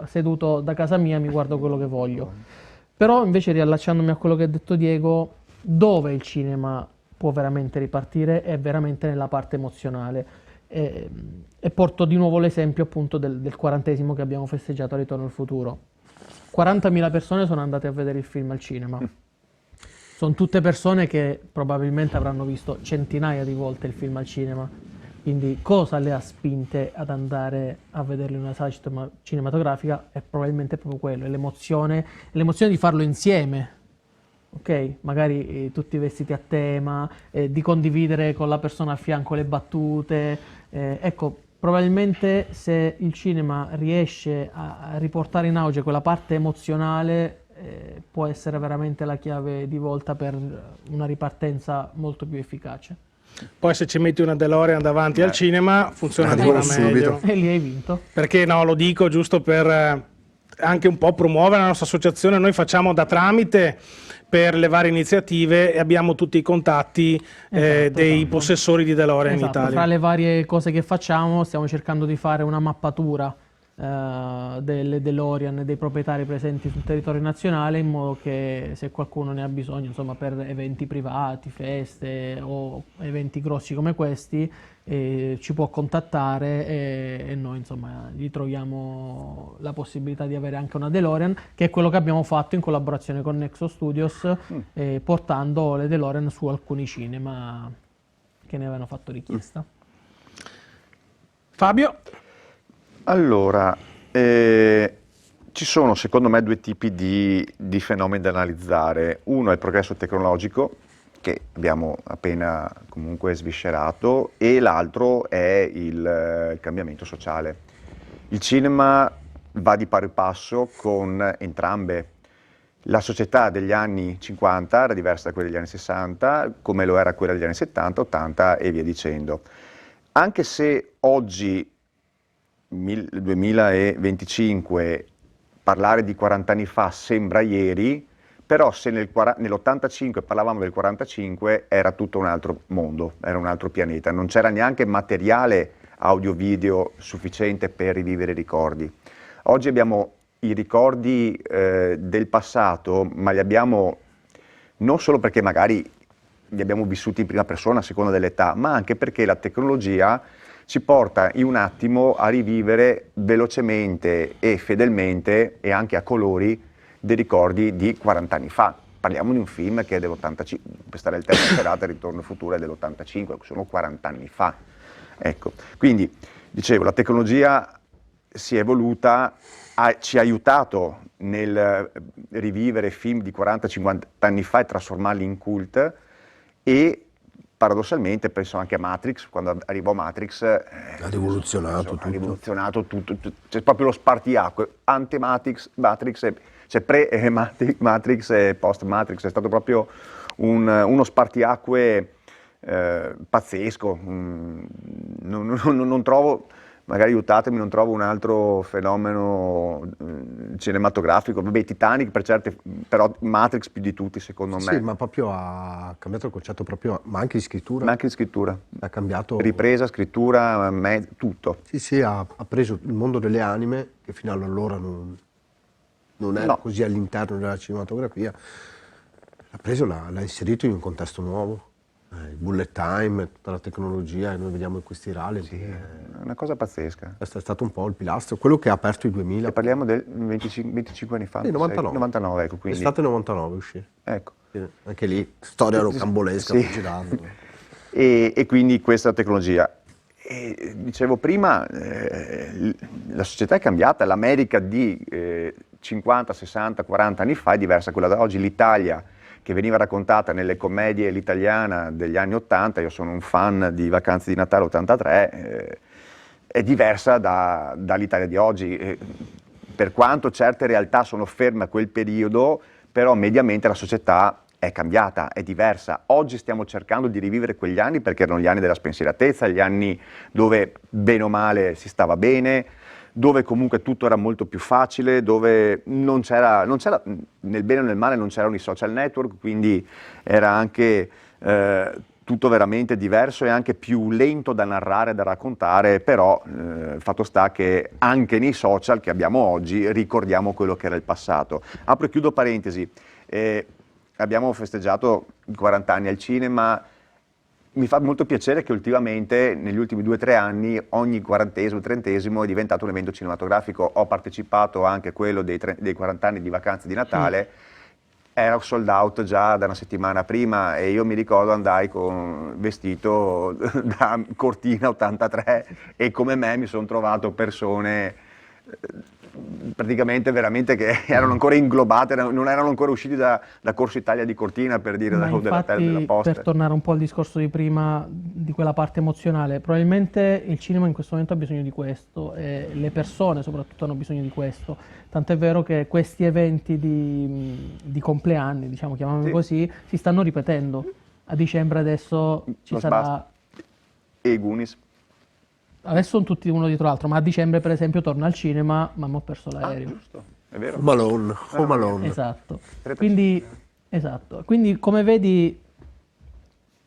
seduto da casa mia mi guardo quello che voglio. Però invece, riallacciandomi a quello che ha detto Diego, dove il cinema può veramente ripartire è veramente nella parte emozionale. E porto di nuovo l'esempio appunto del 40° che abbiamo festeggiato a Ritorno al futuro. 40.000 persone sono andate a vedere il film al cinema. Sono tutte persone che probabilmente avranno visto centinaia di volte il film al cinema. Quindi cosa le ha spinte ad andare a vederlo in una sala cinematografica? È probabilmente proprio quello, è l'emozione di farlo insieme. Ok? Magari tutti vestiti a tema, di condividere con la persona a fianco le battute. Ecco, probabilmente se il cinema riesce a riportare in auge quella parte emozionale, può essere veramente la chiave di volta per una ripartenza molto più efficace. Poi se ci metti una DeLorean davanti al cinema funziona ancora meglio. E lì hai vinto. Perché no, lo dico giusto per anche un po' promuovere la nostra associazione. Noi facciamo da tramite per le varie iniziative e abbiamo tutti i contatti dei possessori di DeLorean in Italia. Fra le varie cose che facciamo stiamo cercando di fare una mappatura delle DeLorean e dei proprietari presenti sul territorio nazionale, in modo che se qualcuno ne ha bisogno, insomma, per eventi privati, feste o eventi grossi come questi, ci può contattare e noi, insomma, gli troviamo la possibilità di avere anche una DeLorean, che è quello che abbiamo fatto in collaborazione con Nexo Studios, portando le DeLorean su alcuni cinema che ne avevano fatto richiesta. Fabio? Allora, ci sono secondo me due tipi di fenomeni da analizzare. Uno è il progresso tecnologico, che abbiamo appena comunque sviscerato, e l'altro è il cambiamento sociale. Il cinema va di pari passo con entrambe. La società degli anni 50 era diversa da quella degli anni 60, come lo era quella degli anni 70, 80 e via dicendo. Anche se oggi, 2025, parlare di 40 anni fa sembra ieri, però se nell'85 parlavamo del 45 era tutto un altro mondo, era un altro pianeta, non c'era neanche materiale audio-video sufficiente per rivivere i ricordi. Oggi abbiamo i ricordi del passato, ma li abbiamo non solo perché magari li abbiamo vissuti in prima persona a seconda dell'età, ma anche perché la tecnologia ci porta in un attimo a rivivere velocemente e fedelmente e anche a colori dei ricordi di 40 anni fa. Parliamo di un film che è dell'85, questa era il terzo serata, Ritorno al futuro è dell'85, sono 40 anni fa. Ecco, quindi dicevo, la tecnologia si è evoluta, ci ha aiutato nel rivivere film di 40-50 anni fa e trasformarli in cult, e paradossalmente penso anche a Matrix. Quando arrivò Matrix Ha rivoluzionato tutto, c'è proprio lo spartiacque ante-Matrix, cioè pre-Matrix e post-Matrix, è stato proprio uno spartiacque pazzesco. Non trovo, magari aiutatemi, non trovo un altro fenomeno cinematografico. Vabbè, Titanic per certe, però Matrix più di tutti secondo me. Sì, ma proprio ha cambiato il concetto proprio, ma anche di scrittura. Ma anche di scrittura. Ha cambiato. Ripresa, scrittura, tutto. Sì, ha preso il mondo delle anime, che fino allora non era così all'interno della cinematografia, l'ha preso, l'ha inserito in un contesto nuovo. Il bullet time, tutta la tecnologia che noi vediamo in questi rally, È una cosa pazzesca. è stato un po' il pilastro, quello che ha aperto i 2000. E parliamo del 25 anni fa? Sì, 99. 99, ecco, quindi. Estate 99 uscì. Ecco. Anche lì, storia rocambolesca, Sì. girando. E quindi questa tecnologia. E dicevo prima, la società è cambiata, l'America di 50, 60, 40 anni fa è diversa da quella da oggi. L'Italia, che veniva raccontata nelle commedie l'italiana degli anni 80, io sono un fan di Vacanze di Natale 83, è diversa dall'Italia di oggi. Per quanto certe realtà sono ferme a quel periodo, però mediamente la società è cambiata, è diversa. Oggi stiamo cercando di rivivere quegli anni perché erano gli anni della spensieratezza, gli anni dove bene o male si stava bene, dove comunque tutto era molto più facile, dove non c'era nel bene o nel male non c'erano i social network, quindi era anche tutto veramente diverso e anche più lento da narrare, da raccontare, però fatto sta che anche nei social che abbiamo oggi ricordiamo quello che era il passato. Apro e chiudo parentesi, abbiamo festeggiato i 40 anni al cinema. Mi fa molto piacere che ultimamente, negli ultimi 2 o 3 anni, ogni 40esimo, 30esimo è diventato un evento cinematografico. Ho partecipato anche a quello dei 40 anni di Vacanze di Natale, era sold out già da una settimana prima e io mi ricordo andai vestito da Cortina 83 e come me mi sono trovato persone praticamente veramente che erano ancora inglobate, non erano ancora usciti da Corso Italia di Cortina, per dire, Ma della infatti, posta. per tornare un po' al discorso di prima, di quella parte emozionale, probabilmente il cinema in questo momento ha bisogno di questo e le persone soprattutto hanno bisogno di questo. Tant'è vero che questi eventi di compleanni, diciamo, chiamiamoli così, si stanno ripetendo. A dicembre adesso ci sarà... E i Goonies. Adesso sono tutti uno dietro l'altro, ma a dicembre per esempio torna al cinema, ma ho perso l'aereo. Giusto, è vero. Home Alone. Esatto. Quindi come vedi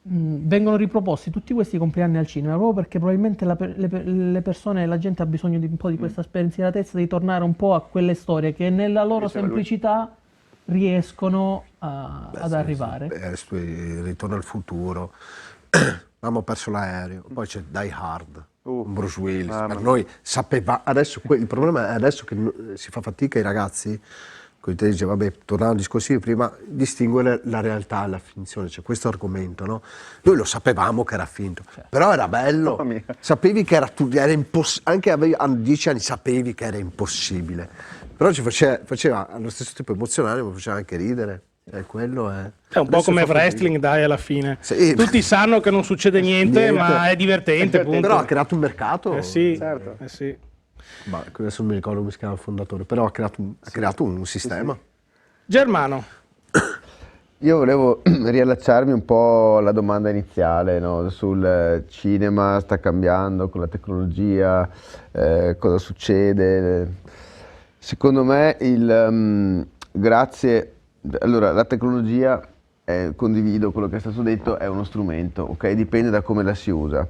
vengono riproposti tutti questi compleanni al cinema proprio perché probabilmente le persone, la gente ha bisogno di un po' di questa spensieratezza, di tornare un po' a quelle storie che nella loro semplicità riescono ad arrivare. Il Ritorno al futuro, abbiamo perso l'aereo, poi c'è Die Hard, con Bruce Willis. Per noi sapeva, adesso il problema è adesso che si fa fatica ai ragazzi, con te dice, vabbè, tornando al discorso di prima, distinguere la realtà dalla finzione, c'è questo argomento, no? Noi lo sapevamo che era finto, però era bello, sapevi che era impossibile, anche a 10 anni sapevi che era impossibile, però ci faceva allo stesso tempo emozionare, ma faceva anche ridere. Quello è un po' come wrestling, dai, alla fine. Sì. Tutti sanno che non succede niente, ma è divertente, punto. Però ha creato un mercato. Sì, certo. Sì. Adesso non mi ricordo come si chiama il fondatore, però ha creato un sistema. Germano. Io volevo riallacciarmi un po' alla domanda iniziale, no? Sul cinema, sta cambiando con la tecnologia, cosa succede. Secondo me grazie. Allora, la tecnologia, condivido quello che è stato detto, è uno strumento, ok? Dipende da come la si usa.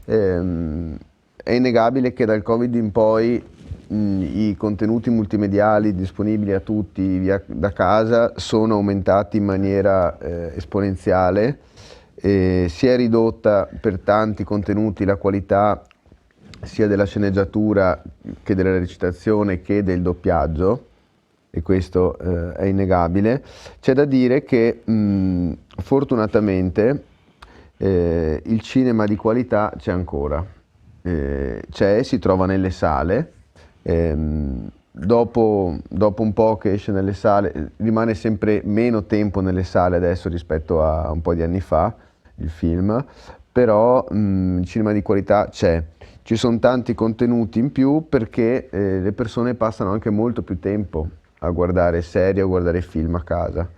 È innegabile che dal Covid in poi i contenuti multimediali disponibili a tutti da casa sono aumentati in maniera esponenziale, si è ridotta per tanti contenuti la qualità sia della sceneggiatura che della recitazione che del doppiaggio, e questo è innegabile. C'è da dire che fortunatamente il cinema di qualità c'è ancora, si trova nelle sale, dopo un po' che esce nelle sale rimane sempre meno tempo nelle sale adesso rispetto a un po' di anni fa il film, però il cinema di qualità c'è. Ci sono tanti contenuti in più perché le persone passano anche molto più tempo a guardare serie, a guardare film a casa.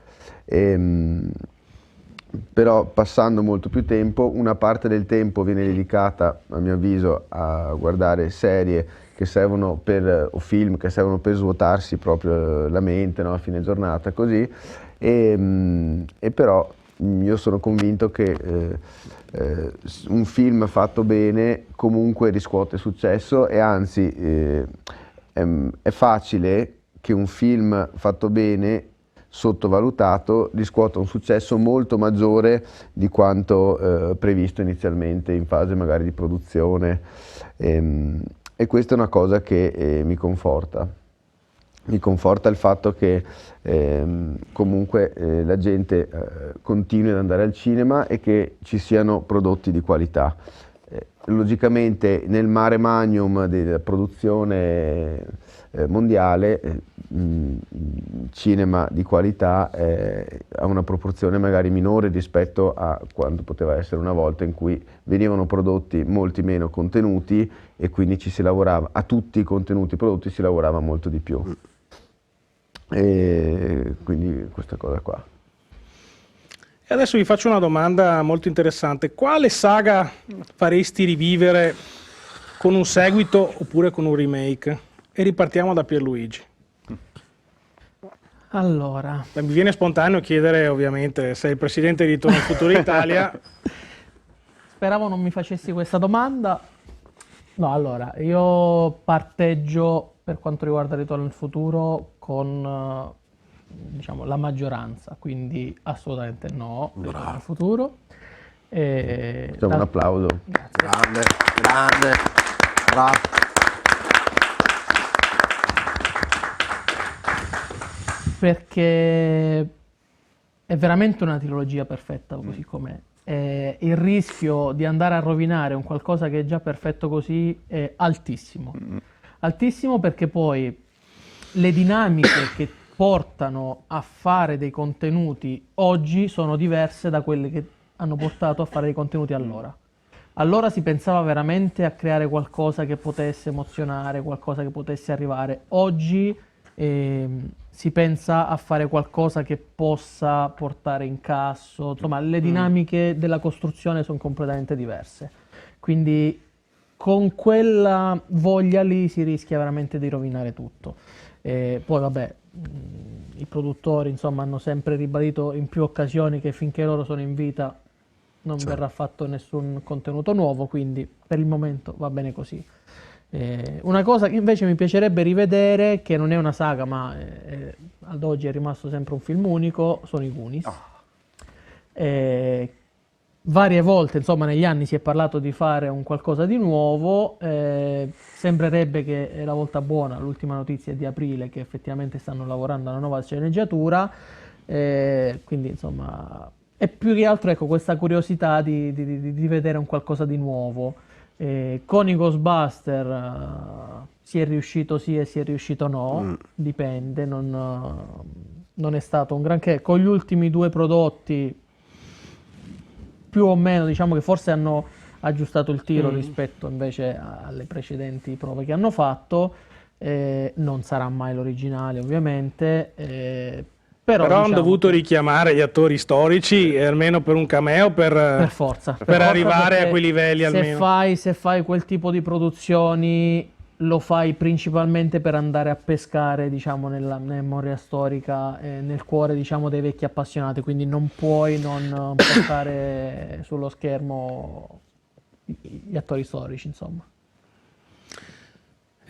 Però passando molto più tempo, una parte del tempo viene dedicata, a mio avviso, a guardare serie che servono o film che servono per svuotarsi proprio la mente, no? A fine giornata, così. E però io sono convinto che un film fatto bene comunque riscuote successo, e anzi è facile che un film fatto bene, sottovalutato, riscuota un successo molto maggiore di quanto previsto inizialmente in fase magari di produzione, e questa è una cosa che mi conforta. Mi conforta il fatto che comunque la gente continui ad andare al cinema e che ci siano prodotti di qualità. Logicamente nel mare magnum della produzione mondiale, cinema di qualità ha una proporzione magari minore rispetto a quanto poteva essere una volta, in cui venivano prodotti molti meno contenuti e quindi ci si lavorava, a tutti i contenuti prodotti si lavorava molto di più. E quindi questa cosa qua. E adesso vi faccio una domanda molto interessante. Quale saga faresti rivivere con un seguito oppure con un remake? E ripartiamo da Pierluigi. Allora, Mi viene spontaneo chiedere, ovviamente, sei il presidente di Ritorno al Futuro Italia. speravo non mi facessi questa domanda. No, allora, io parteggio per quanto riguarda Ritorno al Futuro con diciamo, la maggioranza, quindi assolutamente no, Ritorno al Futuro. Facciamo un applauso. Grande, bravo. Perché è veramente una trilogia perfetta così com'è. Il rischio di andare a rovinare un qualcosa che è già perfetto così è altissimo. Altissimo, perché poi le dinamiche che portano a fare dei contenuti oggi sono diverse da quelle che hanno portato a fare dei contenuti allora. Allora si pensava veramente a creare qualcosa che potesse emozionare, qualcosa che potesse arrivare. Oggi si pensa a fare qualcosa che possa portare incasso, insomma le dinamiche della costruzione sono completamente diverse. Quindi con quella voglia lì si rischia veramente di rovinare tutto. Poi vabbè, i produttori insomma hanno sempre ribadito in più occasioni che finché loro sono in vita non Certo. verrà fatto nessun contenuto nuovo, quindi per il momento va bene così. Una cosa che invece mi piacerebbe rivedere, che non è una saga, ma ad oggi è rimasto sempre un film unico, sono i Goonies. Varie volte, insomma, negli anni si è parlato di fare un qualcosa di nuovo. Sembrerebbe che è la volta buona, l'ultima notizia è di aprile, che effettivamente stanno lavorando a una nuova sceneggiatura. Quindi, insomma, è più che altro, ecco, questa curiosità di vedere un qualcosa di nuovo. Con i Ghostbuster si è riuscito sì e si è riuscito no, dipende, non è stato un granché. Con gli ultimi due prodotti più o meno, diciamo che forse hanno aggiustato il tiro rispetto invece alle precedenti prove che hanno fatto. Non sarà mai l'originale, ovviamente, però Però hanno diciamo dovuto che richiamare gli attori storici, almeno per un cameo, per forza, per arrivare a perché quei livelli almeno. se fai quel tipo di produzioni lo fai principalmente per andare a pescare, diciamo, nella memoria storica, nel cuore, diciamo, dei vecchi appassionati, quindi non puoi non portare sullo schermo gli attori storici, insomma.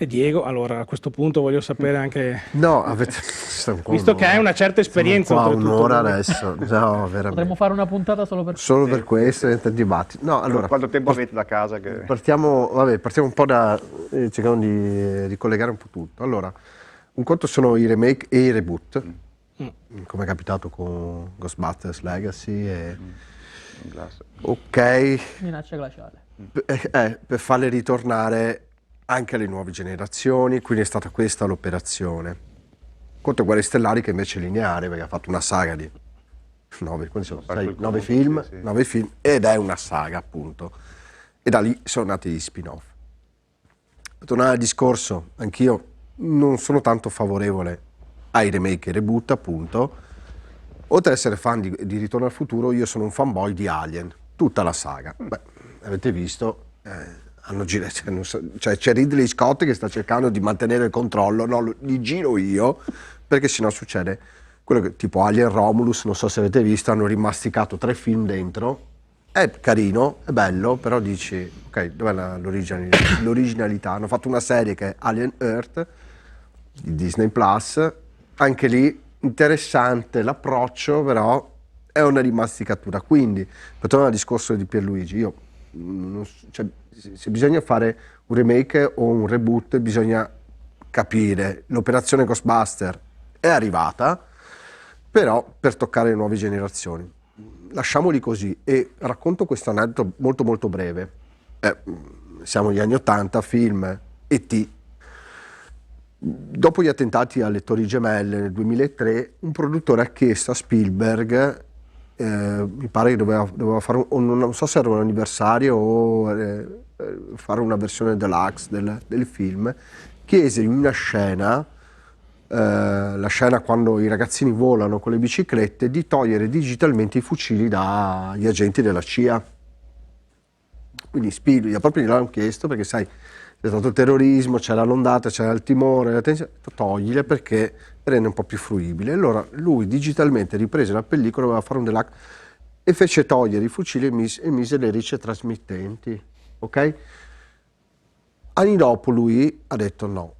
E Diego, allora a questo punto voglio sapere anche, No, stiamo qua visto che hai una certa esperienza, qua oltretutto, un'ora Diego. adesso. No, veramente. Potremmo fare una puntata solo per Solo per questo diventa un dibattito. No, allora, Quanto tempo avete da casa? partiamo un po' da... cerchiamo di ricollegare un po' tutto. Allora, un conto sono i remake e i reboot, come è capitato con Ghostbusters Legacy. Ok, minaccia glaciale. per farle ritornare anche alle nuove generazioni, quindi è stata questa l'operazione. Conto Guerre Stellari che invece è lineare, perché ha fatto una saga di 9 film, sì. 9 film, ed è una saga appunto. E da lì sono nati gli spin-off. Per tornare al discorso, anch'io non sono tanto favorevole ai remake e reboot, appunto. Oltre ad essere fan di Ritorno al futuro, io sono un fanboy di Alien, tutta la saga. Beh, avete visto, hanno girato, cioè c'è Ridley Scott che sta cercando di mantenere il controllo, no, li giro io, perché sennò succede quello che tipo Alien Romulus, non so se avete visto, hanno rimasticato 3 film dentro, è carino, è bello, però dici, ok, dov'è l'originalità? Hanno fatto una serie che è Alien Earth, di Disney Plus, anche lì interessante l'approccio, però è una rimasticatura. Quindi, per tornare al discorso di Pierluigi, io cioè, se bisogna fare un remake o un reboot, bisogna capire, l'operazione Ghostbuster è arrivata, però per toccare le nuove generazioni. Lasciamoli così e racconto questo aneddoto molto molto breve. Siamo negli anni 80, film E.T. Dopo gli attentati alle Torri Gemelle nel 2003, un produttore ha chiesto a Spielberg, mi pare che doveva fare, non so se era un anniversario o fare una versione deluxe del film, chiese in una scena, la scena quando i ragazzini volano con le biciclette, di togliere digitalmente i fucili dagli agenti della CIA. Quindi Spielberg, proprio gliel'hanno chiesto perché sai, c'è stato il terrorismo, c'era l'ondata, c'era il timore, la tensione, toglile perché rende un po' più fruibile. Allora lui digitalmente riprese la pellicola, voleva fare un deluxe e fece togliere i fucili e mise le ricce trasmittenti, ok? Anni dopo lui ha detto no,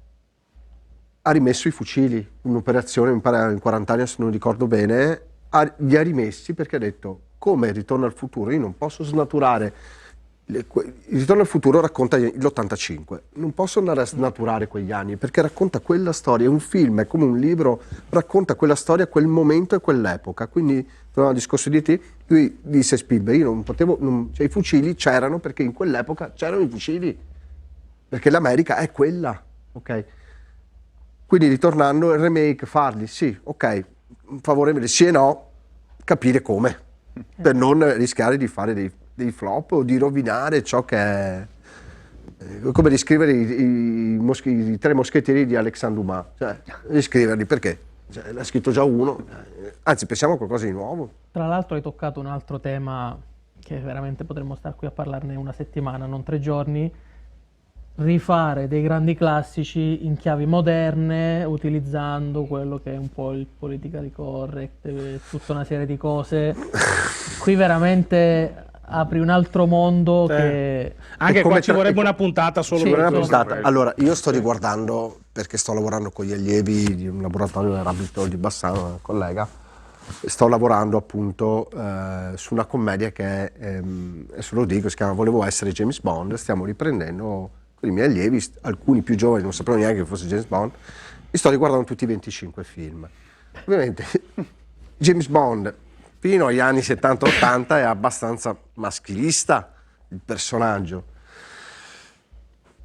ha rimesso i fucili, un'operazione, mi pare in 40 anni se non ricordo bene, li ha rimessi perché ha detto come Ritorno al futuro, io non posso snaturare. Il Ritorno al futuro racconta l'85, non posso andare a snaturare quegli anni perché racconta quella storia, è un film, è come un libro, racconta quella storia, quel momento e quell'epoca. Quindi tornando al discorso di te, lui disse Spielberg, io non potevo, cioè, i fucili c'erano perché in quell'epoca c'erano i fucili, perché l'America è quella, ok? Quindi ritornando, il remake, farli, sì, ok, favorevole sì e no, capire come, per non rischiare di fare dei flop o di rovinare ciò che è, come riscrivere i 3 moschettieri di Alexandre Dumas, cioè riscriverli perché? Cioè, l'ha scritto già uno, anzi pensiamo a qualcosa di nuovo. Tra l'altro hai toccato un altro tema che veramente potremmo stare qui a parlarne una settimana, non 3 giorni, rifare dei grandi classici in chiavi moderne, utilizzando quello che è un po' il politically correct, tutta una serie di cose. Qui veramente apri un altro mondo che... Anche come qua ci tra- vorrebbe una puntata solo Sì, per una questo. puntata. Allora, io sto riguardando, perché sto lavorando con gli allievi di un laboratorio del Rabbit Hole di Bassano, una collega, sto lavorando appunto su una commedia che è, adesso lo dico, si chiama Volevo essere James Bond. Stiamo riprendendo con i miei allievi, alcuni più giovani non sapevano neanche che fosse James Bond, e sto riguardando tutti i 25 film. Ovviamente James Bond fino agli anni 70-80 è abbastanza maschilista il personaggio.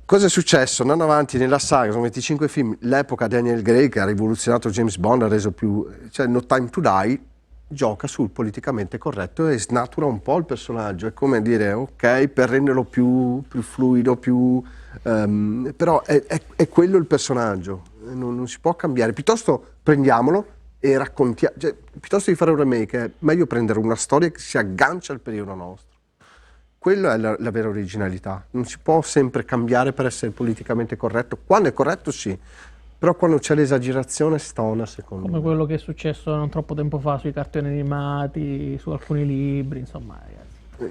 Cosa è successo? Andando avanti nella saga, sono 25 film, l'epoca Daniel Craig che ha rivoluzionato James Bond, ha reso più... cioè No Time to Die gioca sul politicamente corretto e snatura un po' il personaggio, è come dire ok, per renderlo più fluido, più... però è quello il personaggio, non si può cambiare, piuttosto prendiamolo e raccontiamo, cioè, piuttosto di fare un remake è meglio prendere una storia che si aggancia al periodo nostro. Quello è la vera originalità, non si può sempre cambiare per essere politicamente corretto, quando è corretto sì, però quando c'è l'esagerazione stona secondo Come me. quello che è successo non troppo tempo fa sui cartoni animati, su alcuni libri, insomma, ragazzi.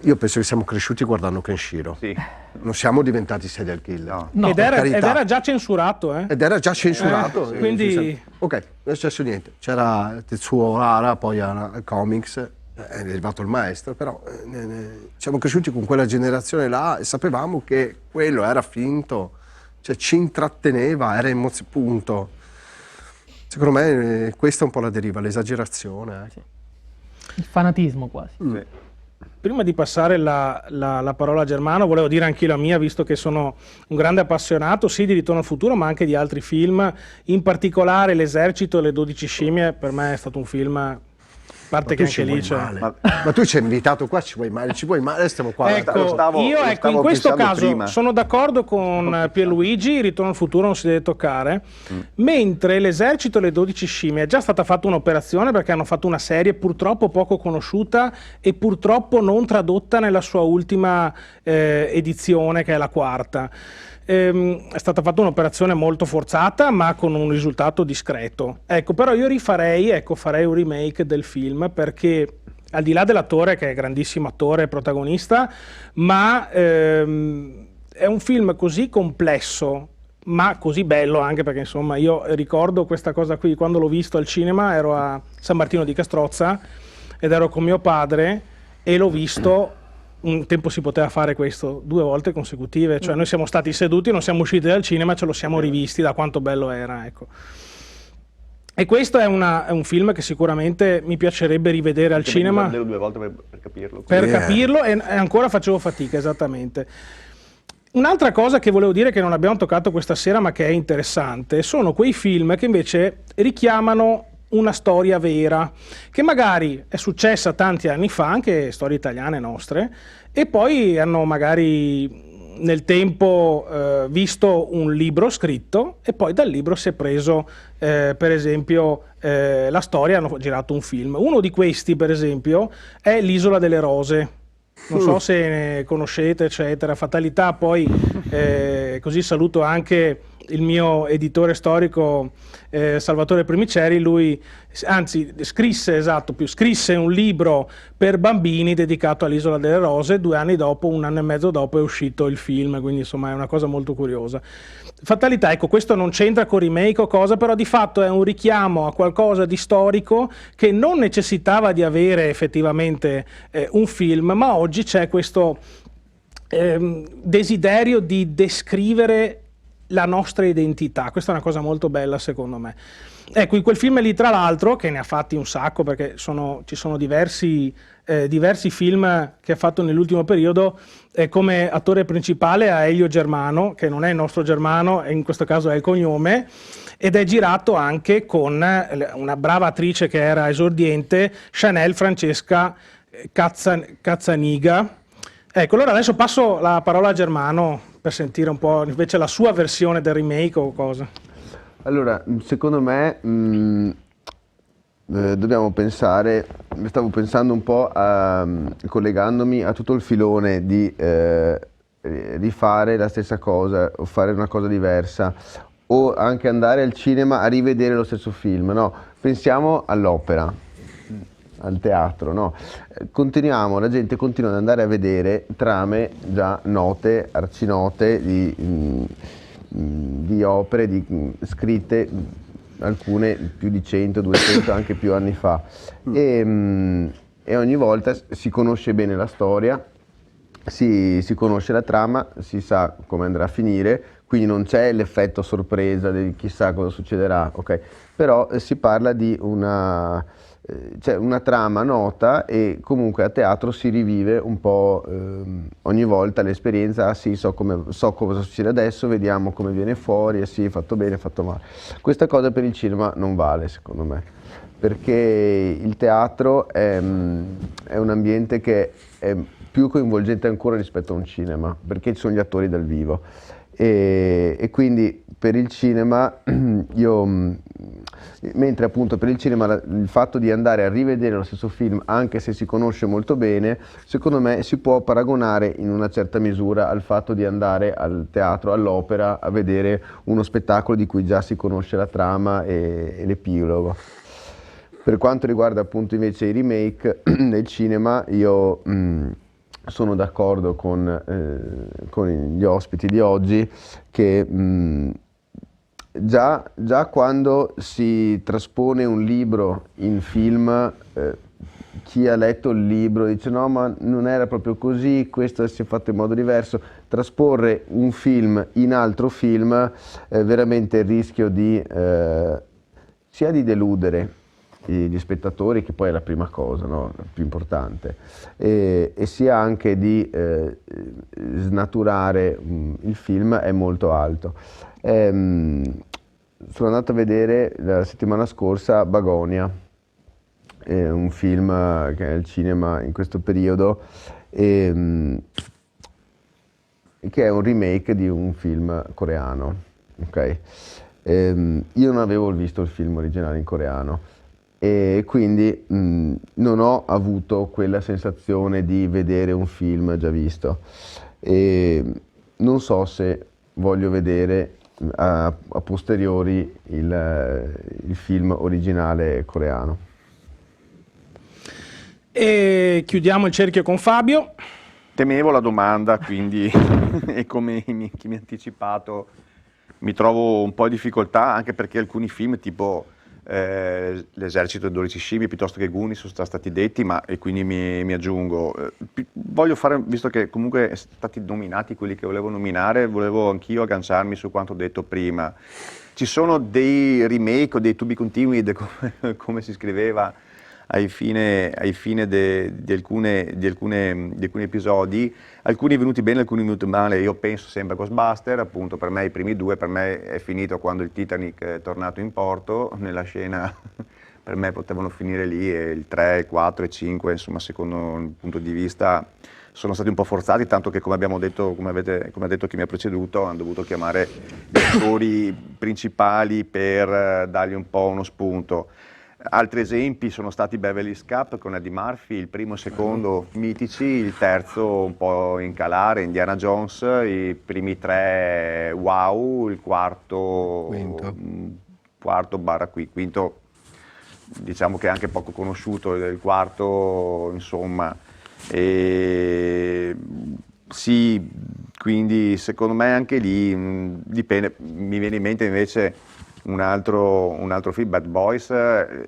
Io penso che siamo cresciuti guardando Kenshiro, Sì. non siamo diventati serial killer. No. Ed per era, carità. ed era già censurato, eh? Ed era già censurato. quindi- Ok, non è successo niente. C'era Tetsuo Ohara, poi al comics, è arrivato il maestro, però siamo cresciuti con quella generazione là e sapevamo che quello era finto, cioè ci intratteneva, era emozionante, punto. Secondo me questa è un po' la deriva, l'esagerazione. Il fanatismo quasi. Prima di passare la parola a Germano, volevo dire anche la mia, visto che sono un grande appassionato, sì, di Ritorno al futuro, ma anche di altri film, in particolare L'esercito e le 12 scimmie, per me è stato un film, a parte che anche lì c'è... Ma tu ci hai invitato qua, ci vuoi male, stiamo qua. Ecco, Lo stavo in questo pensando caso prima. sono d'accordo con Pierluigi, Ritorno al futuro non si deve toccare, mentre L'esercito e le 12 scimmie è già stata fatta un'operazione perché hanno fatto una serie purtroppo poco conosciuta e purtroppo non tradotta nella sua ultima edizione, che è la quarta. È stata fatta un'operazione molto forzata ma con un risultato discreto. Ecco, però io farei un remake del film, perché al di là dell'attore, che è grandissimo attore e protagonista, ma è un film così complesso ma così bello, anche perché insomma io ricordo questa cosa qui quando l'ho visto al cinema, ero a San Martino di Castrozza ed ero con mio padre e l'ho visto. Un tempo si poteva fare questo 2 volte consecutive, cioè noi siamo stati seduti, non siamo usciti dal cinema, ce lo siamo rivisti da quanto bello era, ecco. E questo è un film che sicuramente mi piacerebbe rivedere al cinema. Vederlo 2 volte per capirlo. Per capirlo e ancora facevo fatica, esattamente. Un'altra cosa che volevo dire che non abbiamo toccato questa sera ma che è interessante sono quei film che invece richiamano una storia vera, che magari è successa tanti anni fa, anche storie italiane nostre, e poi hanno magari nel tempo visto un libro scritto e poi dal libro si è preso per esempio la storia, hanno girato un film. Uno di questi per esempio è L'Isola delle Rose. Non so se ne conoscete, eccetera. Fatalità, poi così saluto anche il mio editore storico Salvatore Primiceri, lui anzi scrisse un libro per bambini dedicato all'Isola delle Rose, 2 anni dopo, 1 anno e mezzo dopo è uscito il film, quindi insomma è una cosa molto curiosa. Fatalità, ecco, questo non c'entra con remake o cosa, però di fatto è un richiamo a qualcosa di storico che non necessitava di avere effettivamente un film, ma oggi c'è questo desiderio di descrivere la nostra identità. Questa è una cosa molto bella secondo me. Ecco, in quel film lì tra l'altro, che ne ha fatti un sacco perché ci sono diversi film che ha fatto nell'ultimo periodo, come attore principale ha Elio Germano, che non è il nostro Germano, e in questo caso è il cognome, ed è girato anche con una brava attrice che era esordiente, Chanel Francesca Cazzaniga. Ecco, allora adesso passo la parola a Germano per sentire un po' invece la sua versione del remake o cosa. Allora, secondo me dobbiamo pensare, stavo pensando un po' collegandomi a tutto il filone di rifare la stessa cosa o fare una cosa diversa o anche andare al cinema a rivedere lo stesso film, no? Pensiamo all'opera. al teatro, no? La gente continua ad andare a vedere trame già note, arcinote di opere scritte, alcune più di 100, 200, anche più anni fa. E ogni volta si conosce bene la storia, si conosce la trama, si sa come andrà a finire, quindi non c'è l'effetto sorpresa di chissà cosa succederà, ok? Però si parla di una trama nota e comunque a teatro si rivive un po' ogni volta l'esperienza, sì, so cosa succede adesso, vediamo come viene fuori, sì, fatto bene, fatto male. Questa cosa per il cinema non vale, secondo me, perché il teatro è un ambiente che è più coinvolgente ancora rispetto a un cinema, perché ci sono gli attori dal vivo. E quindi per il cinema mentre appunto per il cinema il fatto di andare a rivedere lo stesso film anche se si conosce molto bene, secondo me si può paragonare in una certa misura al fatto di andare al teatro, all'opera, a vedere uno spettacolo di cui già si conosce la trama e l'epilogo. Per quanto riguarda appunto invece i remake nel cinema, io sono d'accordo con gli ospiti di oggi che già quando si traspone un libro in film, chi ha letto il libro dice no, ma non era proprio così, questo si è fatto in modo diverso. Trasporre un film in altro film, veramente il rischio sia di deludere gli spettatori, che poi è la prima cosa, no? La più importante, e sia anche di snaturare il film, è molto alto. Sono andato a vedere la settimana scorsa Bagonia, un film che è al cinema in questo periodo, che è un remake di un film coreano. Okay? Io non avevo visto il film originale in coreano e quindi non ho avuto quella sensazione di vedere un film già visto. E non so se voglio vedere a posteriori il film originale coreano. E chiudiamo il cerchio con Fabio. Temevo la domanda, quindi, e come chi mi ha anticipato, mi trovo un po' in difficoltà, anche perché alcuni film tipo L'esercito dei 12 scimmie piuttosto che Goonies sono stati detti, e quindi mi aggiungo. Voglio fare, visto che comunque sono stati nominati quelli che volevo nominare, volevo anch'io agganciarmi su quanto detto prima. Ci sono dei remake o dei to be continued, come si scriveva ai fine di alcuni episodi, alcuni venuti bene, alcuni venuti male. Io penso sempre a Ghostbuster, appunto, per me i primi due, per me è finito quando il Titanic è tornato in porto, nella scena per me potevano finire lì, e il 3, il 4 e il 5, insomma, secondo il punto di vista, sono stati un po' forzati, tanto che, come abbiamo detto, come ha detto chi mi ha preceduto, hanno dovuto chiamare gli attori principali per dargli un po' uno spunto. Altri esempi sono stati Beverly's Cup con Eddie Murphy, il primo e il secondo mitici, il terzo un po' in calare, Indiana Jones, i primi tre wow, il quarto quinto diciamo che è anche poco conosciuto, il quarto insomma, sì, quindi secondo me anche lì dipende. Mi viene in mente invece un altro film, Bad Boys,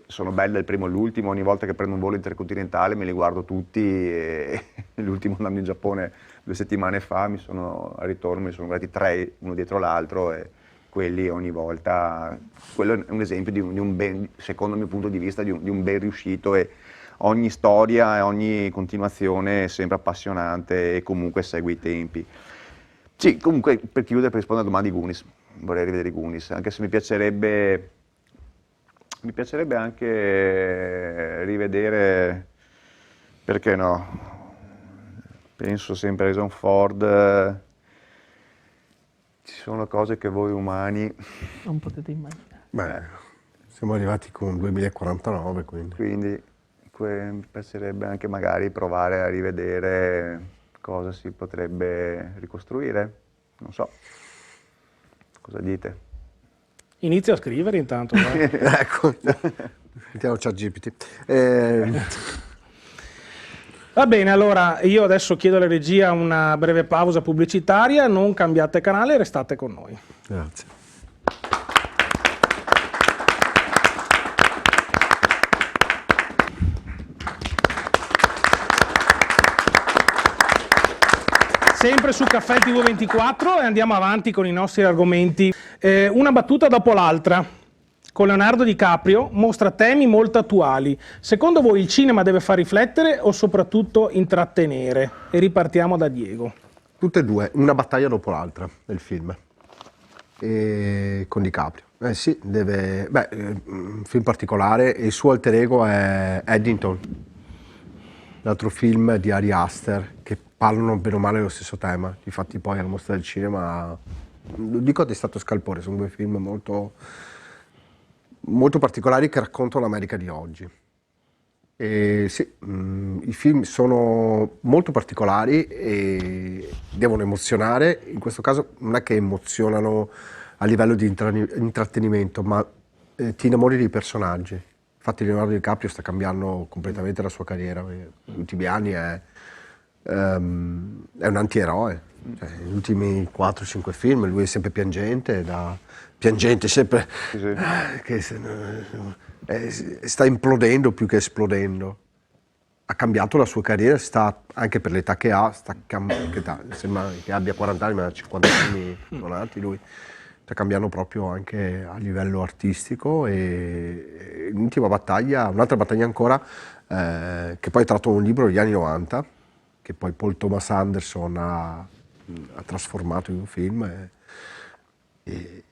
sono belli dal primo all'ultimo, ogni volta che prendo un volo intercontinentale me li guardo tutti, e l'ultimo andando in Giappone 2 settimane fa, al ritorno mi sono guardati 3 uno dietro l'altro, e quelli ogni volta, quello è un esempio di un ben, secondo il mio punto di vista, di un ben riuscito, e ogni storia e ogni continuazione è sempre appassionante e comunque segue i tempi. Sì, comunque per chiudere, per rispondere alla domanda di Goonies, vorrei rivedere i Goonies, anche se mi piacerebbe anche rivedere, perché no, penso sempre a Harrison Ford, ci sono cose che voi umani non potete immaginare. Beh, siamo arrivati con 2049, quindi mi piacerebbe anche magari provare a rivedere cosa si potrebbe ricostruire, non so. Cosa dite? Inizio a scrivere intanto. Ecco. Mettiamo ChatGPT. Va bene, allora io adesso chiedo alla regia una breve pausa pubblicitaria, non cambiate canale, restate con noi. Grazie. Sempre su Caffè TV24 e andiamo avanti con i nostri argomenti. Una battuta dopo l'altra. Con Leonardo DiCaprio mostra temi molto attuali. Secondo voi il cinema deve far riflettere o soprattutto intrattenere? E ripartiamo da Diego. Tutte e due, una battaglia dopo l'altra nel film. E con DiCaprio. Sì, deve. Un film particolare e il suo alter ego è Eddington, l'altro film di Ari Aster, che parlano bene o male dello stesso tema. Infatti poi alla Mostra del Cinema, lo dico a testato scalpore, sono due film molto particolari che raccontano l'America di oggi. E sì, i film sono molto particolari e devono emozionare. In questo caso non è che emozionano a livello di intrattenimento, ma ti innamori dei personaggi. Infatti Leonardo DiCaprio sta cambiando completamente la sua carriera. Negli ultimi anni è un antieroe. Cioè, negli ultimi 4-5 film lui è sempre piangente, sempre Sì. che sta implodendo più che esplodendo. Ha cambiato la sua carriera, anche per l'età che ha, sembra che abbia 40 anni, ma ha 50 anni donati lui. Sta cambiando proprio anche a livello artistico e l'ultima battaglia, un'altra battaglia ancora, che poi è tratto un libro degli anni 90, che poi Paul Thomas Anderson ha trasformato in un film.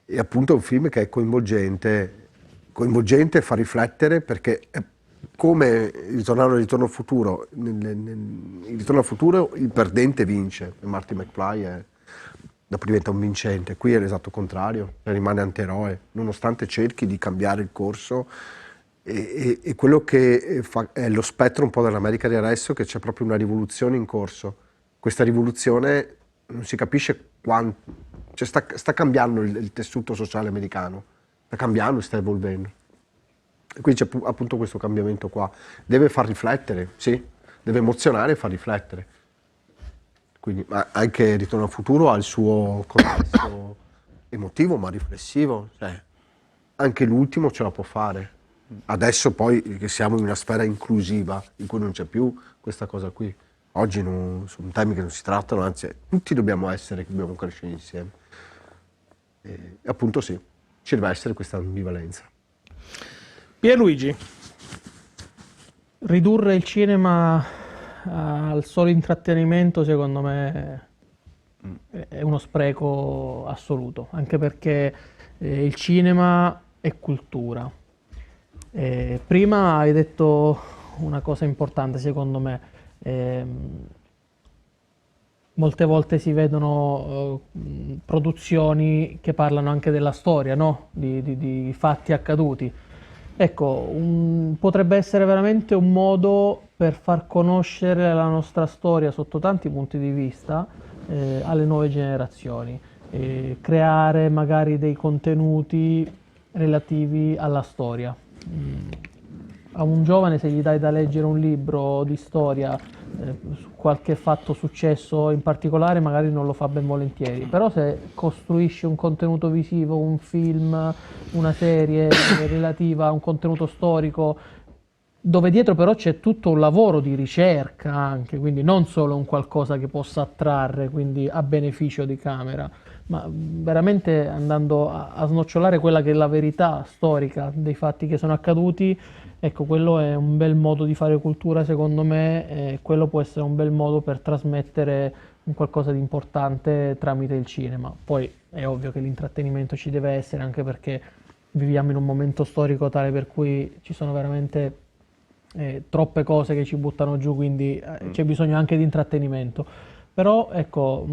E appunto è un film che è coinvolgente e fa riflettere, perché è come Ritorno al futuro. In Ritorno al futuro il perdente vince e Marty McFly dopo diventa un vincente. Qui è l'esatto contrario, rimane antieroe, nonostante cerchi di cambiare il corso. E quello che è lo spettro un po' dell'America di adesso, che c'è proprio una rivoluzione in corso. Questa rivoluzione non si capisce quanto. Cioè sta cambiando il tessuto sociale americano, sta cambiando, sta evolvendo. E quindi c'è appunto questo cambiamento qua. Deve far riflettere, sì, deve emozionare e far riflettere. Quindi, ma anche Ritorno al futuro ha il suo contesto emotivo, ma riflessivo. Cioè, anche l'ultimo ce la può fare. Adesso poi che siamo in una sfera inclusiva, in cui non c'è più questa cosa qui. Oggi sono temi che non si trattano, anzi tutti dobbiamo crescere insieme. E appunto sì, ci deve essere questa ambivalenza. Pierluigi. Ridurre il cinema al solo intrattenimento, secondo me, è uno spreco assoluto, anche perché il cinema è cultura. Prima hai detto una cosa importante, secondo me. Molte volte si vedono produzioni che parlano anche della storia, no? Di fatti accaduti. Ecco, potrebbe essere veramente un modo per far conoscere la nostra storia sotto tanti punti di vista alle nuove generazioni, creare magari dei contenuti relativi alla storia. A un giovane, se gli dai da leggere un libro di storia su qualche fatto successo in particolare, magari non lo fa ben volentieri, però se costruisci un contenuto visivo, un film, una serie relativa a un contenuto storico, dove dietro però c'è tutto un lavoro di ricerca anche, quindi non solo un qualcosa che possa attrarre, quindi a beneficio di camera, ma veramente andando a snocciolare quella che è la verità storica dei fatti che sono accaduti. Ecco, quello è un bel modo di fare cultura, secondo me, e quello può essere un bel modo per trasmettere un qualcosa di importante tramite il cinema. Poi è ovvio che l'intrattenimento ci deve essere, anche perché viviamo in un momento storico tale per cui ci sono veramente troppe cose che ci buttano giù, quindi c'è bisogno anche di intrattenimento. Però ecco,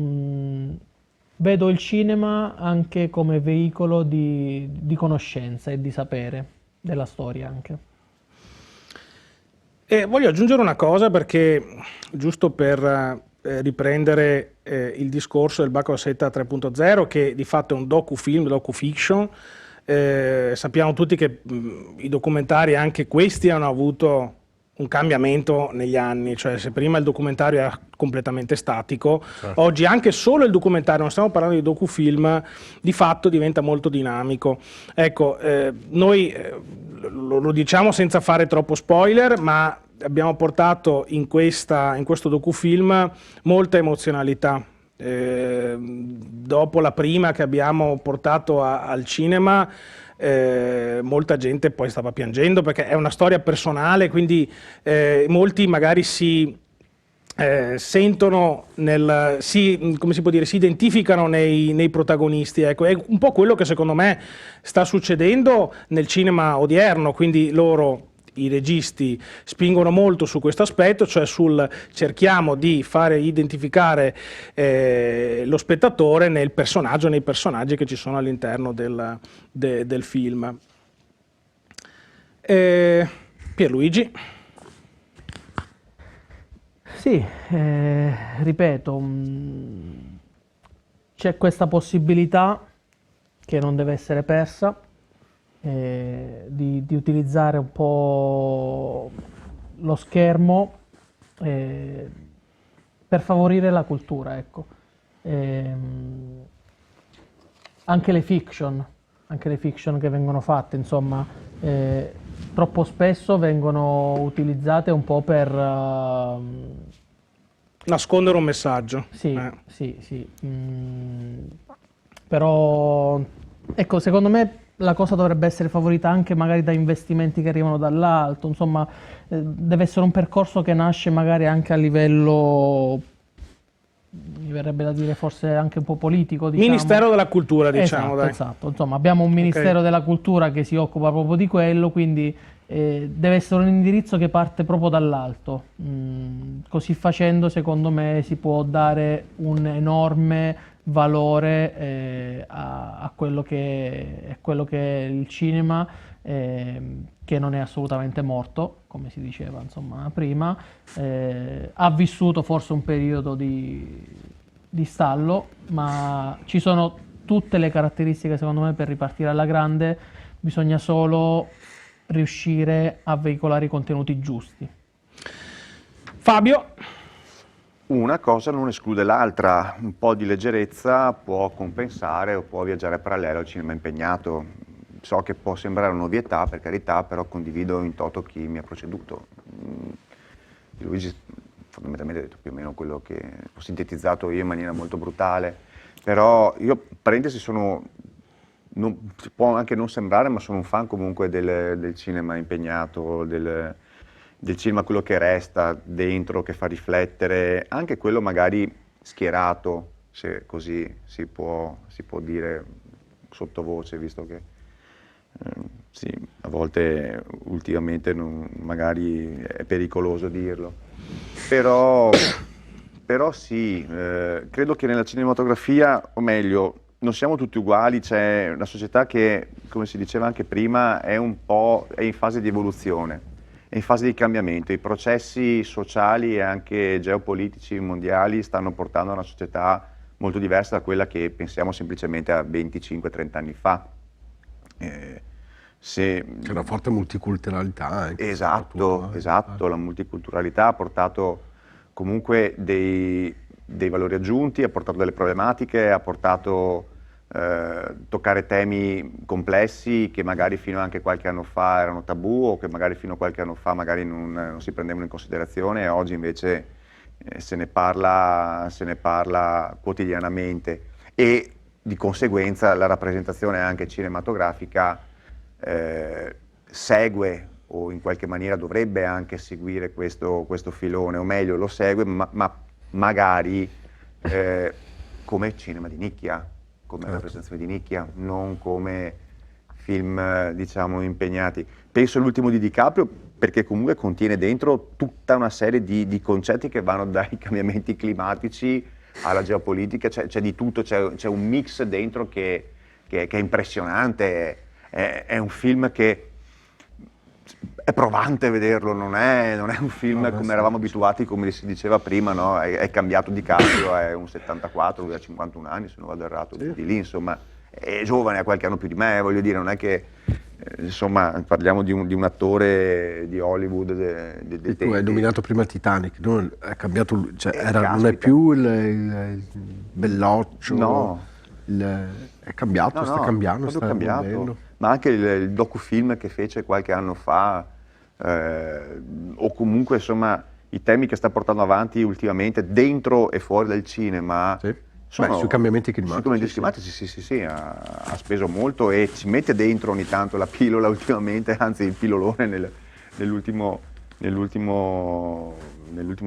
vedo il cinema anche come veicolo di conoscenza e di sapere della storia anche. E voglio aggiungere una cosa, perché giusto per riprendere il discorso del Bacco Seta 3.0, che di fatto è un docufilm, docufiction, Sappiamo tutti che i documentari, anche questi, hanno avuto un cambiamento negli anni, cioè se prima il documentario era completamente statico, oggi anche solo il documentario, non stiamo parlando di docufilm, di fatto diventa molto dinamico. Ecco, noi lo diciamo senza fare troppo spoiler, ma abbiamo portato in questo docufilm molta emozionalità. Dopo la prima che abbiamo portato al cinema, molta gente poi stava piangendo perché è una storia personale, quindi molti magari si sentono come si può dire, si identificano nei protagonisti. Ecco, è un po' quello che secondo me sta succedendo nel cinema odierno, quindi i registi spingono molto su questo aspetto, cioè cerchiamo di fare identificare lo spettatore nel personaggio, nei personaggi che ci sono all'interno del film. Pierluigi? Sì, ripeto, c'è questa possibilità che non deve essere persa, di utilizzare un po' lo schermo per favorire la cultura, ecco. Anche le fiction che vengono fatte, insomma, troppo spesso vengono utilizzate un po' per nascondere un messaggio. Sì. Però, ecco, secondo me la cosa dovrebbe essere favorita anche magari da investimenti che arrivano dall'alto, insomma, deve essere un percorso che nasce magari anche a livello, mi verrebbe da dire forse anche un po' politico, diciamo. Ministero della Cultura, diciamo. Esatto. Insomma, abbiamo un Ministero della Cultura che si occupa proprio di quello, quindi deve essere un indirizzo che parte proprio dall'alto. Così facendo, secondo me, si può dare un enorme valore a quello che è il cinema, che non è assolutamente morto, come si diceva insomma prima, ha vissuto forse un periodo di stallo, ma ci sono tutte le caratteristiche secondo me per ripartire alla grande, bisogna solo riuscire a veicolare i contenuti giusti. Fabio? Una cosa non esclude l'altra, un po' di leggerezza può compensare o può viaggiare parallelo al cinema impegnato. So che può sembrare un'ovvietà, per carità, però condivido in toto chi mi ha preceduto. Luigi fondamentalmente ha detto più o meno quello che ho sintetizzato io in maniera molto brutale, però io, parentesi, può anche non sembrare, ma sono un fan comunque del cinema impegnato, del cinema quello che resta dentro, che fa riflettere, anche quello magari schierato, se così si può dire sottovoce, visto che sì, a volte ultimamente magari è pericoloso dirlo, però sì, credo che nella cinematografia, o meglio, non siamo tutti uguali, c'è una società che, come si diceva anche prima, è in fase di evoluzione, è in fase di cambiamento. I processi sociali e anche geopolitici mondiali stanno portando a una società molto diversa da quella che pensiamo semplicemente a 25-30 anni fa. C'è una forte multiculturalità anche. Esatto, la multiculturalità ha portato comunque dei valori aggiunti, ha portato delle problematiche, ha portato toccare temi complessi che magari fino a anche qualche anno fa erano tabù, o che magari fino a qualche anno fa magari non si prendevano in considerazione, e oggi invece se ne parla quotidianamente, e di conseguenza la rappresentazione anche cinematografica segue, o in qualche maniera dovrebbe anche seguire questo filone, o meglio lo segue, ma magari come cinema di nicchia, come rappresentazione di nicchia, non come film diciamo impegnati. Penso all'ultimo di DiCaprio, perché comunque contiene dentro tutta una serie di concetti che vanno dai cambiamenti climatici alla geopolitica, c'è di tutto, c'è un mix dentro che è impressionante, è un film che è provante vederlo, non è un film come eravamo abituati, come si diceva prima, no? È cambiato DiCaprio, è un 74, lui ha 51 anni, se non vado errato, di lì, insomma, è giovane, ha qualche anno più di me, voglio dire, non è che insomma parliamo di un attore di Hollywood Tu hai tempi. nominato prima Titanic, non è cambiato, cioè, non è caspita. più il belloccio, No. è cambiato, sta cambiando, proprio sta cambiato. evolvendo. Ma anche il docufilm che fece qualche anno fa, o comunque insomma i temi che sta portando avanti ultimamente dentro e fuori dal cinema. Sì. Beh, sui cambiamenti climatici. Sui cambiamenti climatici, sì, ha speso molto e ci mette dentro ogni tanto la pillola ultimamente, anzi il pillolone nell'ultimo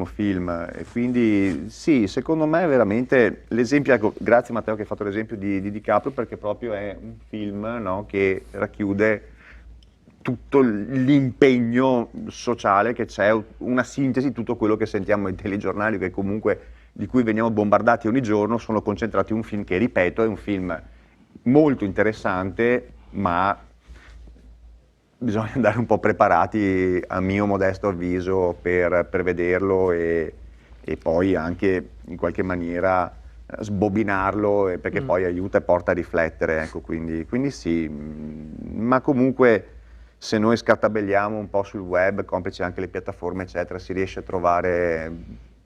film. E quindi sì, secondo me veramente l'esempio, ecco, grazie Matteo che hai fatto l'esempio di DiCaprio, perché proprio è un film, no, che racchiude tutto l'impegno sociale che c'è, una sintesi di tutto quello che sentiamo nei telegiornali, che comunque di cui veniamo bombardati ogni giorno, sono concentrati in un film che, ripeto, è un film molto interessante, ma bisogna andare un po' preparati, a mio modesto avviso, per vederlo e poi anche in qualche maniera sbobinarlo, perché poi aiuta e porta a riflettere, ecco, quindi sì, ma comunque se noi scartabelliamo un po' sul web, complici anche le piattaforme eccetera, si riesce a trovare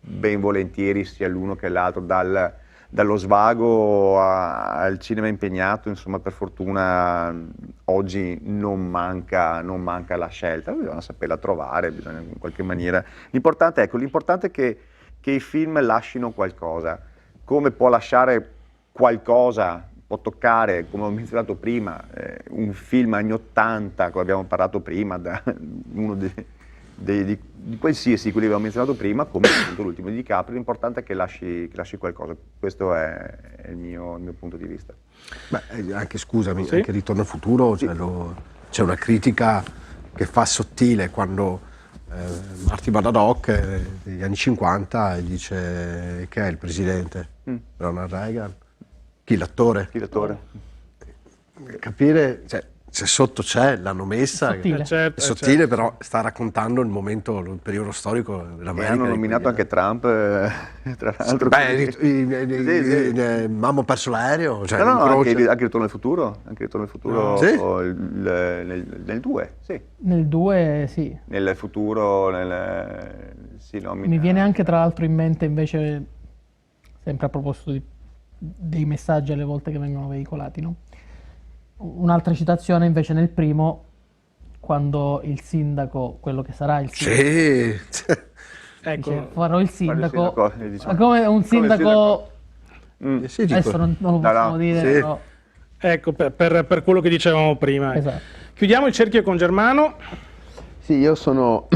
ben volentieri sia l'uno che l'altro, dallo svago al cinema impegnato, insomma per fortuna oggi non manca la scelta, bisogna saperla trovare, bisogna in qualche maniera. L'importante è che i film lasciano qualcosa, come può lasciare qualcosa, può toccare, come ho menzionato prima, un film anni 80, come abbiamo parlato prima, uno di qualsiasi, quelli che abbiamo menzionato prima, come appunto l'ultimo di DiCaprio. L'importante è che lasci qualcosa, questo è il mio punto di vista. Beh, anche scusami, Sì. anche Ritorno al futuro, cioè, c'è una critica che fa sottile quando Marty Badadoc degli anni 50 dice che è il presidente, Ronald Reagan, chi l'attore? Capire, cioè, se sotto l'hanno messa, Sottile. è sottile, però sta raccontando il momento, il periodo storico E dell'America. hanno nominato anche Trump, tra l'altro. Mamma ho perso l'aereo, cioè, No, incrocia. anche Ritorno al futuro, Sì? nel 2, sì. Nel 2 sì. Nel futuro, si nomina. Mi viene anche tra l'altro in mente invece, sempre a proposito dei messaggi alle volte che vengono veicolati, no? Un'altra citazione invece nel primo, quando il sindaco, quello che sarà il sindaco, Sì. Ecco, dice, farò il sindaco, Farò il sindaco, diciamo. ma come un Come il sindaco, Sì, dico. adesso non lo possiamo No, dire, sì. però, ecco, per quello che dicevamo prima. esatto. Chiudiamo il cerchio con Germano. Sì, io sono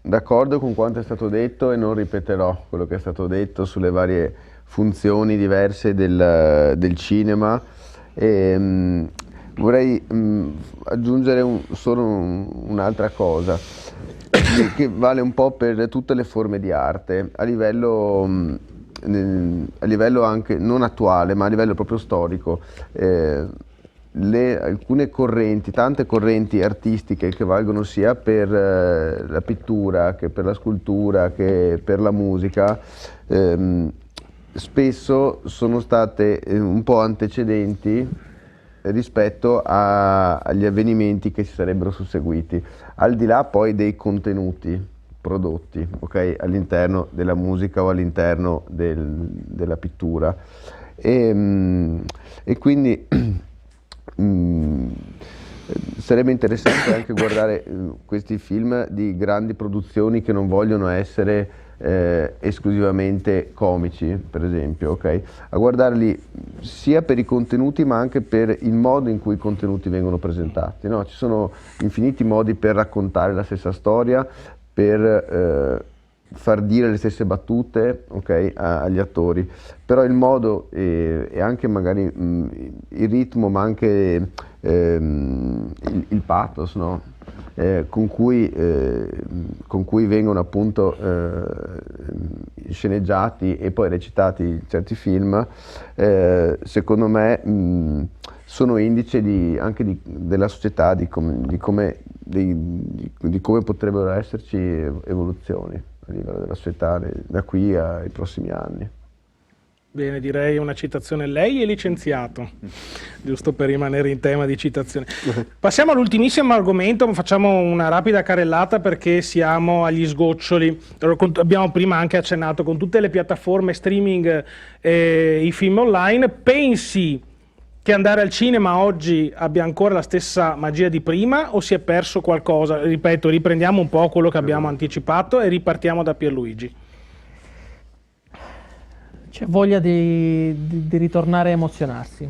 d'accordo con quanto è stato detto e non ripeterò quello che è stato detto sulle varie funzioni diverse del cinema. Vorrei aggiungere solo un'altra cosa che vale un po' per tutte le forme di arte a livello anche non attuale, ma a livello proprio storico. Alcune correnti, tante correnti artistiche che valgono sia per la pittura che per la scultura che per la musica, spesso sono state un po' antecedenti rispetto agli avvenimenti che si sarebbero susseguiti, al di là poi dei contenuti prodotti, ok, all'interno della musica o all'interno della pittura. E quindi sarebbe interessante anche guardare questi film di grandi produzioni che non vogliono essere esclusivamente comici, per esempio, ok? A guardarli sia per i contenuti ma anche per il modo in cui i contenuti vengono presentati, no? Ci sono infiniti modi per raccontare la stessa storia, per far dire le stesse battute, ok, agli attori, però il modo e anche magari il ritmo, ma anche il pathos, no? Con cui vengono appunto sceneggiati e poi recitati certi film, secondo me sono indice della società, di come potrebbero esserci evoluzioni a livello della società da qui ai prossimi anni. Bene, direi una citazione. Lei è licenziato, giusto per rimanere in tema di citazione. Passiamo all'ultimissimo argomento, facciamo una rapida carrellata perché siamo agli sgoccioli. Abbiamo prima anche accennato con tutte le piattaforme streaming e i film online. Pensi che andare al cinema oggi abbia ancora la stessa magia di prima o si è perso qualcosa? Ripeto, riprendiamo un po' quello che abbiamo anticipato e ripartiamo da Pierluigi. C'è voglia di ritornare a emozionarsi.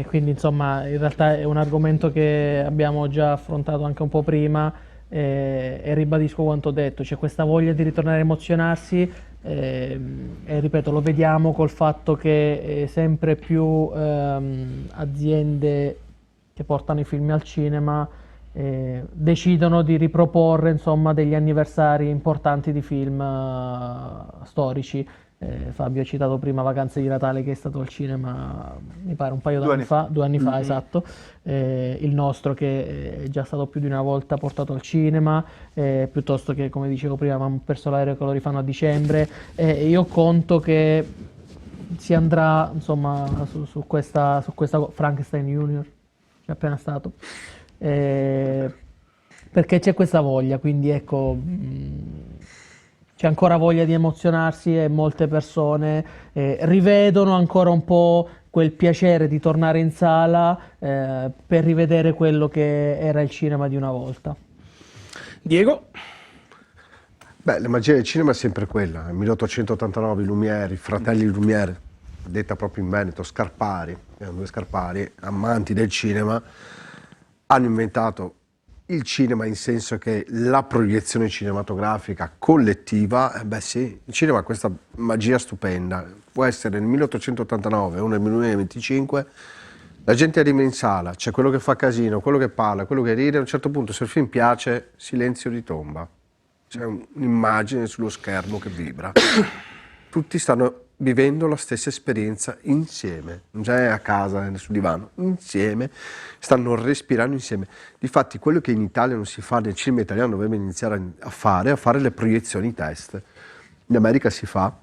Quindi insomma in realtà è un argomento che abbiamo già affrontato anche un po' prima e ribadisco quanto detto, c'è questa voglia di ritornare a emozionarsi e ripeto, lo vediamo col fatto che sempre più aziende che portano i film al cinema decidono di riproporre insomma degli anniversari importanti di film storici. Fabio ha citato prima Vacanze di Natale, che è stato al cinema mi pare un paio d'anni fa, 2 anni fa, esatto. Il nostro che è già stato più di una volta portato al cinema, piuttosto che, come dicevo prima, avevamo perso l'aereo che lo rifanno a dicembre. Io conto che si andrà insomma su questa Frankenstein Junior, che è appena stato, perché c'è questa voglia, quindi ecco. C'è ancora voglia di emozionarsi e molte persone rivedono ancora un po' quel piacere di tornare in sala per rivedere quello che era il cinema di una volta. Diego? Beh, la magia del cinema è sempre quella. Nel 1889 i Lumière, i fratelli Lumière, detta proprio in Veneto, Scarpari, erano 2 Scarpari, amanti del cinema, hanno inventato il cinema in senso che la proiezione cinematografica collettiva, beh sì, il cinema ha questa magia stupenda, può essere nel 1889 o nel 2025, la gente arriva in sala, c'è quello che fa casino, quello che parla, quello che ride, a un certo punto se il film piace, silenzio di tomba, c'è un'immagine sullo schermo che vibra, tutti stanno vivendo la stessa esperienza insieme, non è a casa sul divano, insieme, stanno respirando insieme. Difatti quello che in Italia non si fa, nel cinema italiano dovrebbe iniziare a fare le proiezioni test. In America si fa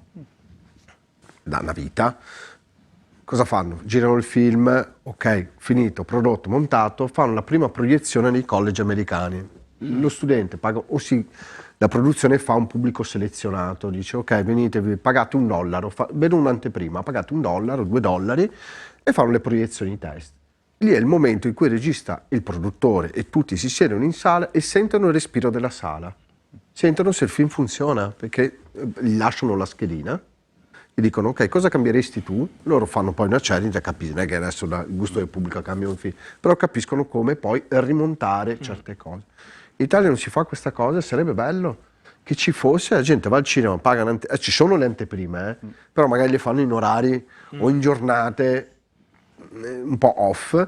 da una vita. Cosa fanno? Girano il film, ok, finito, prodotto, montato, fanno la prima proiezione nei college americani. Lo studente paga, la produzione fa un pubblico selezionato, dice ok, venite, pagate $1, vedo un'anteprima, pagate $1, $2 e fanno le proiezioni test. Lì è il momento in cui il regista, il produttore e tutti si siedono in sala e sentono il respiro della sala, sentono se il film funziona, perché gli lasciano la schedina e dicono ok, cosa cambieresti tu? Loro fanno poi una challenge, non è che adesso il gusto del pubblico cambia un film, però capiscono come poi rimontare certe cose. In Italia non si fa questa cosa, sarebbe bello che ci fosse, la gente va al cinema, paga ci sono le anteprime, però magari le fanno in orari o in giornate un po' off,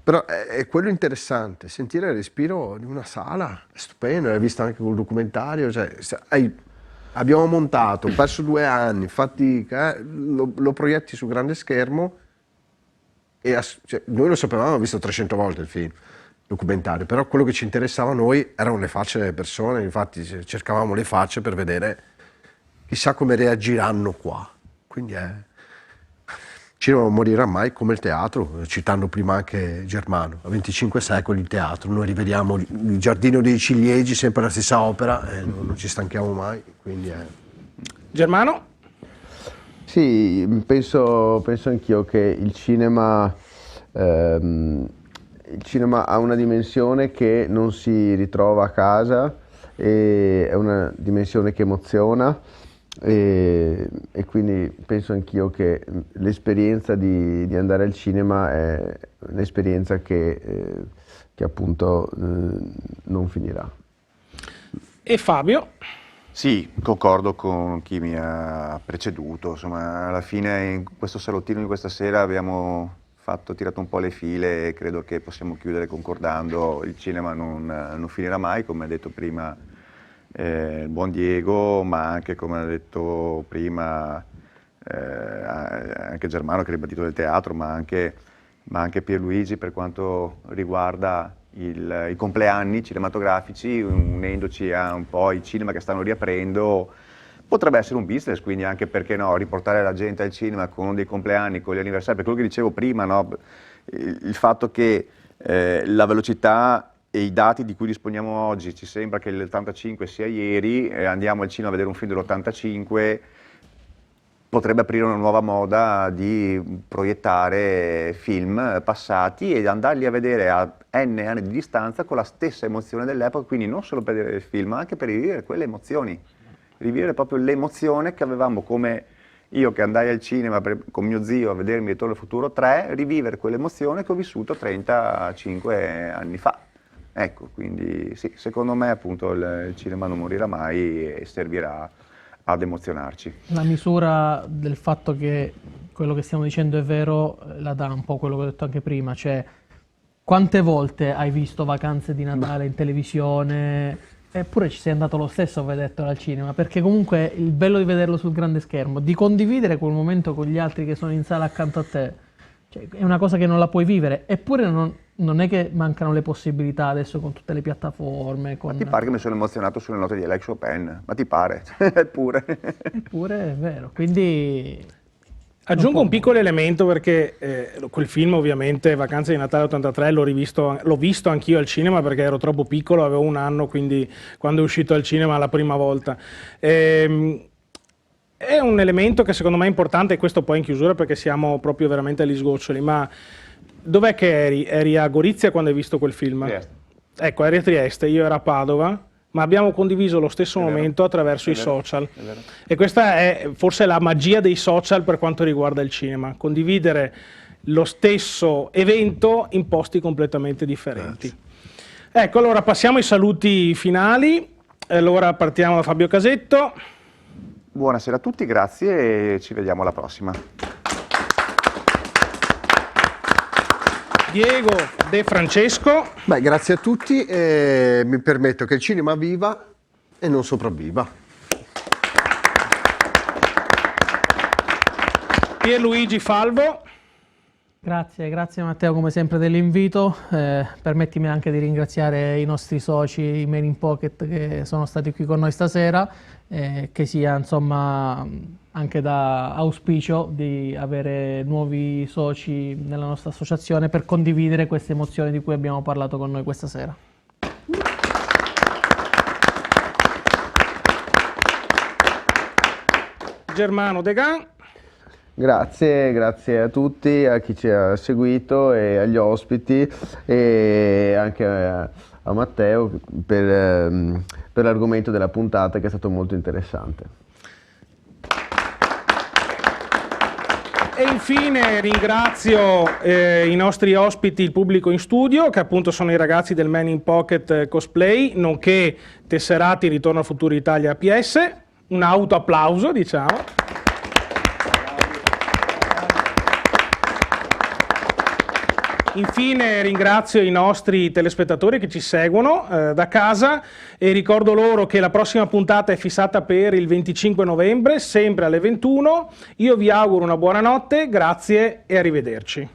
però è quello interessante, sentire il respiro di una sala, è stupendo, l'hai visto anche col documentario, cioè, abbiamo montato, perso 2 anni, fatica, lo proietti su grande schermo e cioè, noi lo sapevamo, abbiamo visto 300 volte il film documentario, però quello che ci interessava a noi erano le facce delle persone, infatti cercavamo le facce per vedere chissà come reagiranno qua, quindi il cinema non morirà mai come il teatro, citando prima anche Germano, a 25 secoli il teatro, noi rivediamo il Giardino dei Ciliegi, sempre la stessa opera, non ci stanchiamo mai, quindi Germano? Sì, penso anch'io che il cinema ha una dimensione che non si ritrova a casa, è una dimensione che emoziona e quindi penso anch'io che l'esperienza di andare al cinema è un'esperienza che appunto non finirà. E Fabio? Sì, concordo con chi mi ha preceduto, insomma alla fine in questo salottino di questa sera abbiamo tirato un po' le file e credo che possiamo chiudere concordando, il cinema non finirà mai, come ha detto prima il buon Diego, ma anche come ha detto prima anche Germano che ha ribadito del teatro, ma anche Pierluigi per quanto riguarda i compleanni cinematografici, unendoci a un po' i cinema che stanno riaprendo, Potrebbe essere un business, quindi anche perché no, riportare la gente al cinema con dei compleanni, con gli anniversari, per quello che dicevo prima, no, il fatto che la velocità e i dati di cui disponiamo oggi, ci sembra che l'85 sia ieri, andiamo al cinema a vedere un film dell'85, potrebbe aprire una nuova moda di proiettare film passati e andarli a vedere a n anni di distanza con la stessa emozione dell'epoca, quindi non solo per vedere il film, ma anche per rivivere quelle emozioni, rivivere proprio l'emozione che avevamo, come io che andai al cinema con mio zio a vedermi Ritorno al futuro 3, rivivere quell'emozione che ho vissuto 35 anni fa. Ecco, quindi sì, secondo me appunto il cinema non morirà mai e servirà ad emozionarci. La misura del fatto che quello che stiamo dicendo è vero la dà un po' quello che ho detto anche prima, cioè quante volte hai visto Vacanze di Natale in televisione, eppure ci sei andato lo stesso a vedertelo al cinema, perché comunque il bello di vederlo sul grande schermo, di condividere quel momento con gli altri che sono in sala accanto a te, cioè, è una cosa che non la puoi vivere, eppure non è che mancano le possibilità adesso con tutte le piattaforme. Ma ti pare che mi sono emozionato sulle note di Alex Chopin? Ma ti pare? Eppure. Eppure è vero, quindi... Aggiungo un piccolo elemento perché quel film ovviamente Vacanze di Natale 83 l'ho visto anch'io al cinema perché ero troppo piccolo, avevo 1 anno, quindi quando è uscito al cinema la prima volta. È un elemento che secondo me è importante, e questo poi in chiusura perché siamo proprio veramente agli sgoccioli, ma dov'è che eri? Eri a Gorizia quando hai visto quel film? Trieste. Ecco, eri a Trieste, io ero a Padova, ma abbiamo condiviso lo stesso momento attraverso i social. E questa è forse la magia dei social per quanto riguarda il cinema, condividere lo stesso evento in posti completamente differenti. Ecco, allora passiamo ai saluti finali. Allora partiamo da Fabio Casetto. Buonasera a tutti, grazie e ci vediamo alla prossima. Diego De Francesco. Beh, grazie a tutti e mi permetto che il cinema viva e non sopravviva. Pierluigi Falvo. Grazie Matteo come sempre dell'invito, permettimi anche di ringraziare i nostri soci, i Men in Pocket che sono stati qui con noi stasera, che sia insomma anche da auspicio di avere nuovi soci nella nostra associazione per condividere queste emozioni di cui abbiamo parlato con noi questa sera. Germano Degan. Grazie a tutti, a chi ci ha seguito e agli ospiti e anche a Matteo per l'argomento della puntata che è stato molto interessante. E infine ringrazio i nostri ospiti, il pubblico in studio, che appunto sono i ragazzi del Men in Pocket Cosplay, nonché tesserati Ritorno al Futuro Italia APS. Un autoapplauso, diciamo. Infine ringrazio i nostri telespettatori che ci seguono da casa e ricordo loro che la prossima puntata è fissata per il 25 novembre, sempre alle 21. Io vi auguro una buona notte, grazie e arrivederci.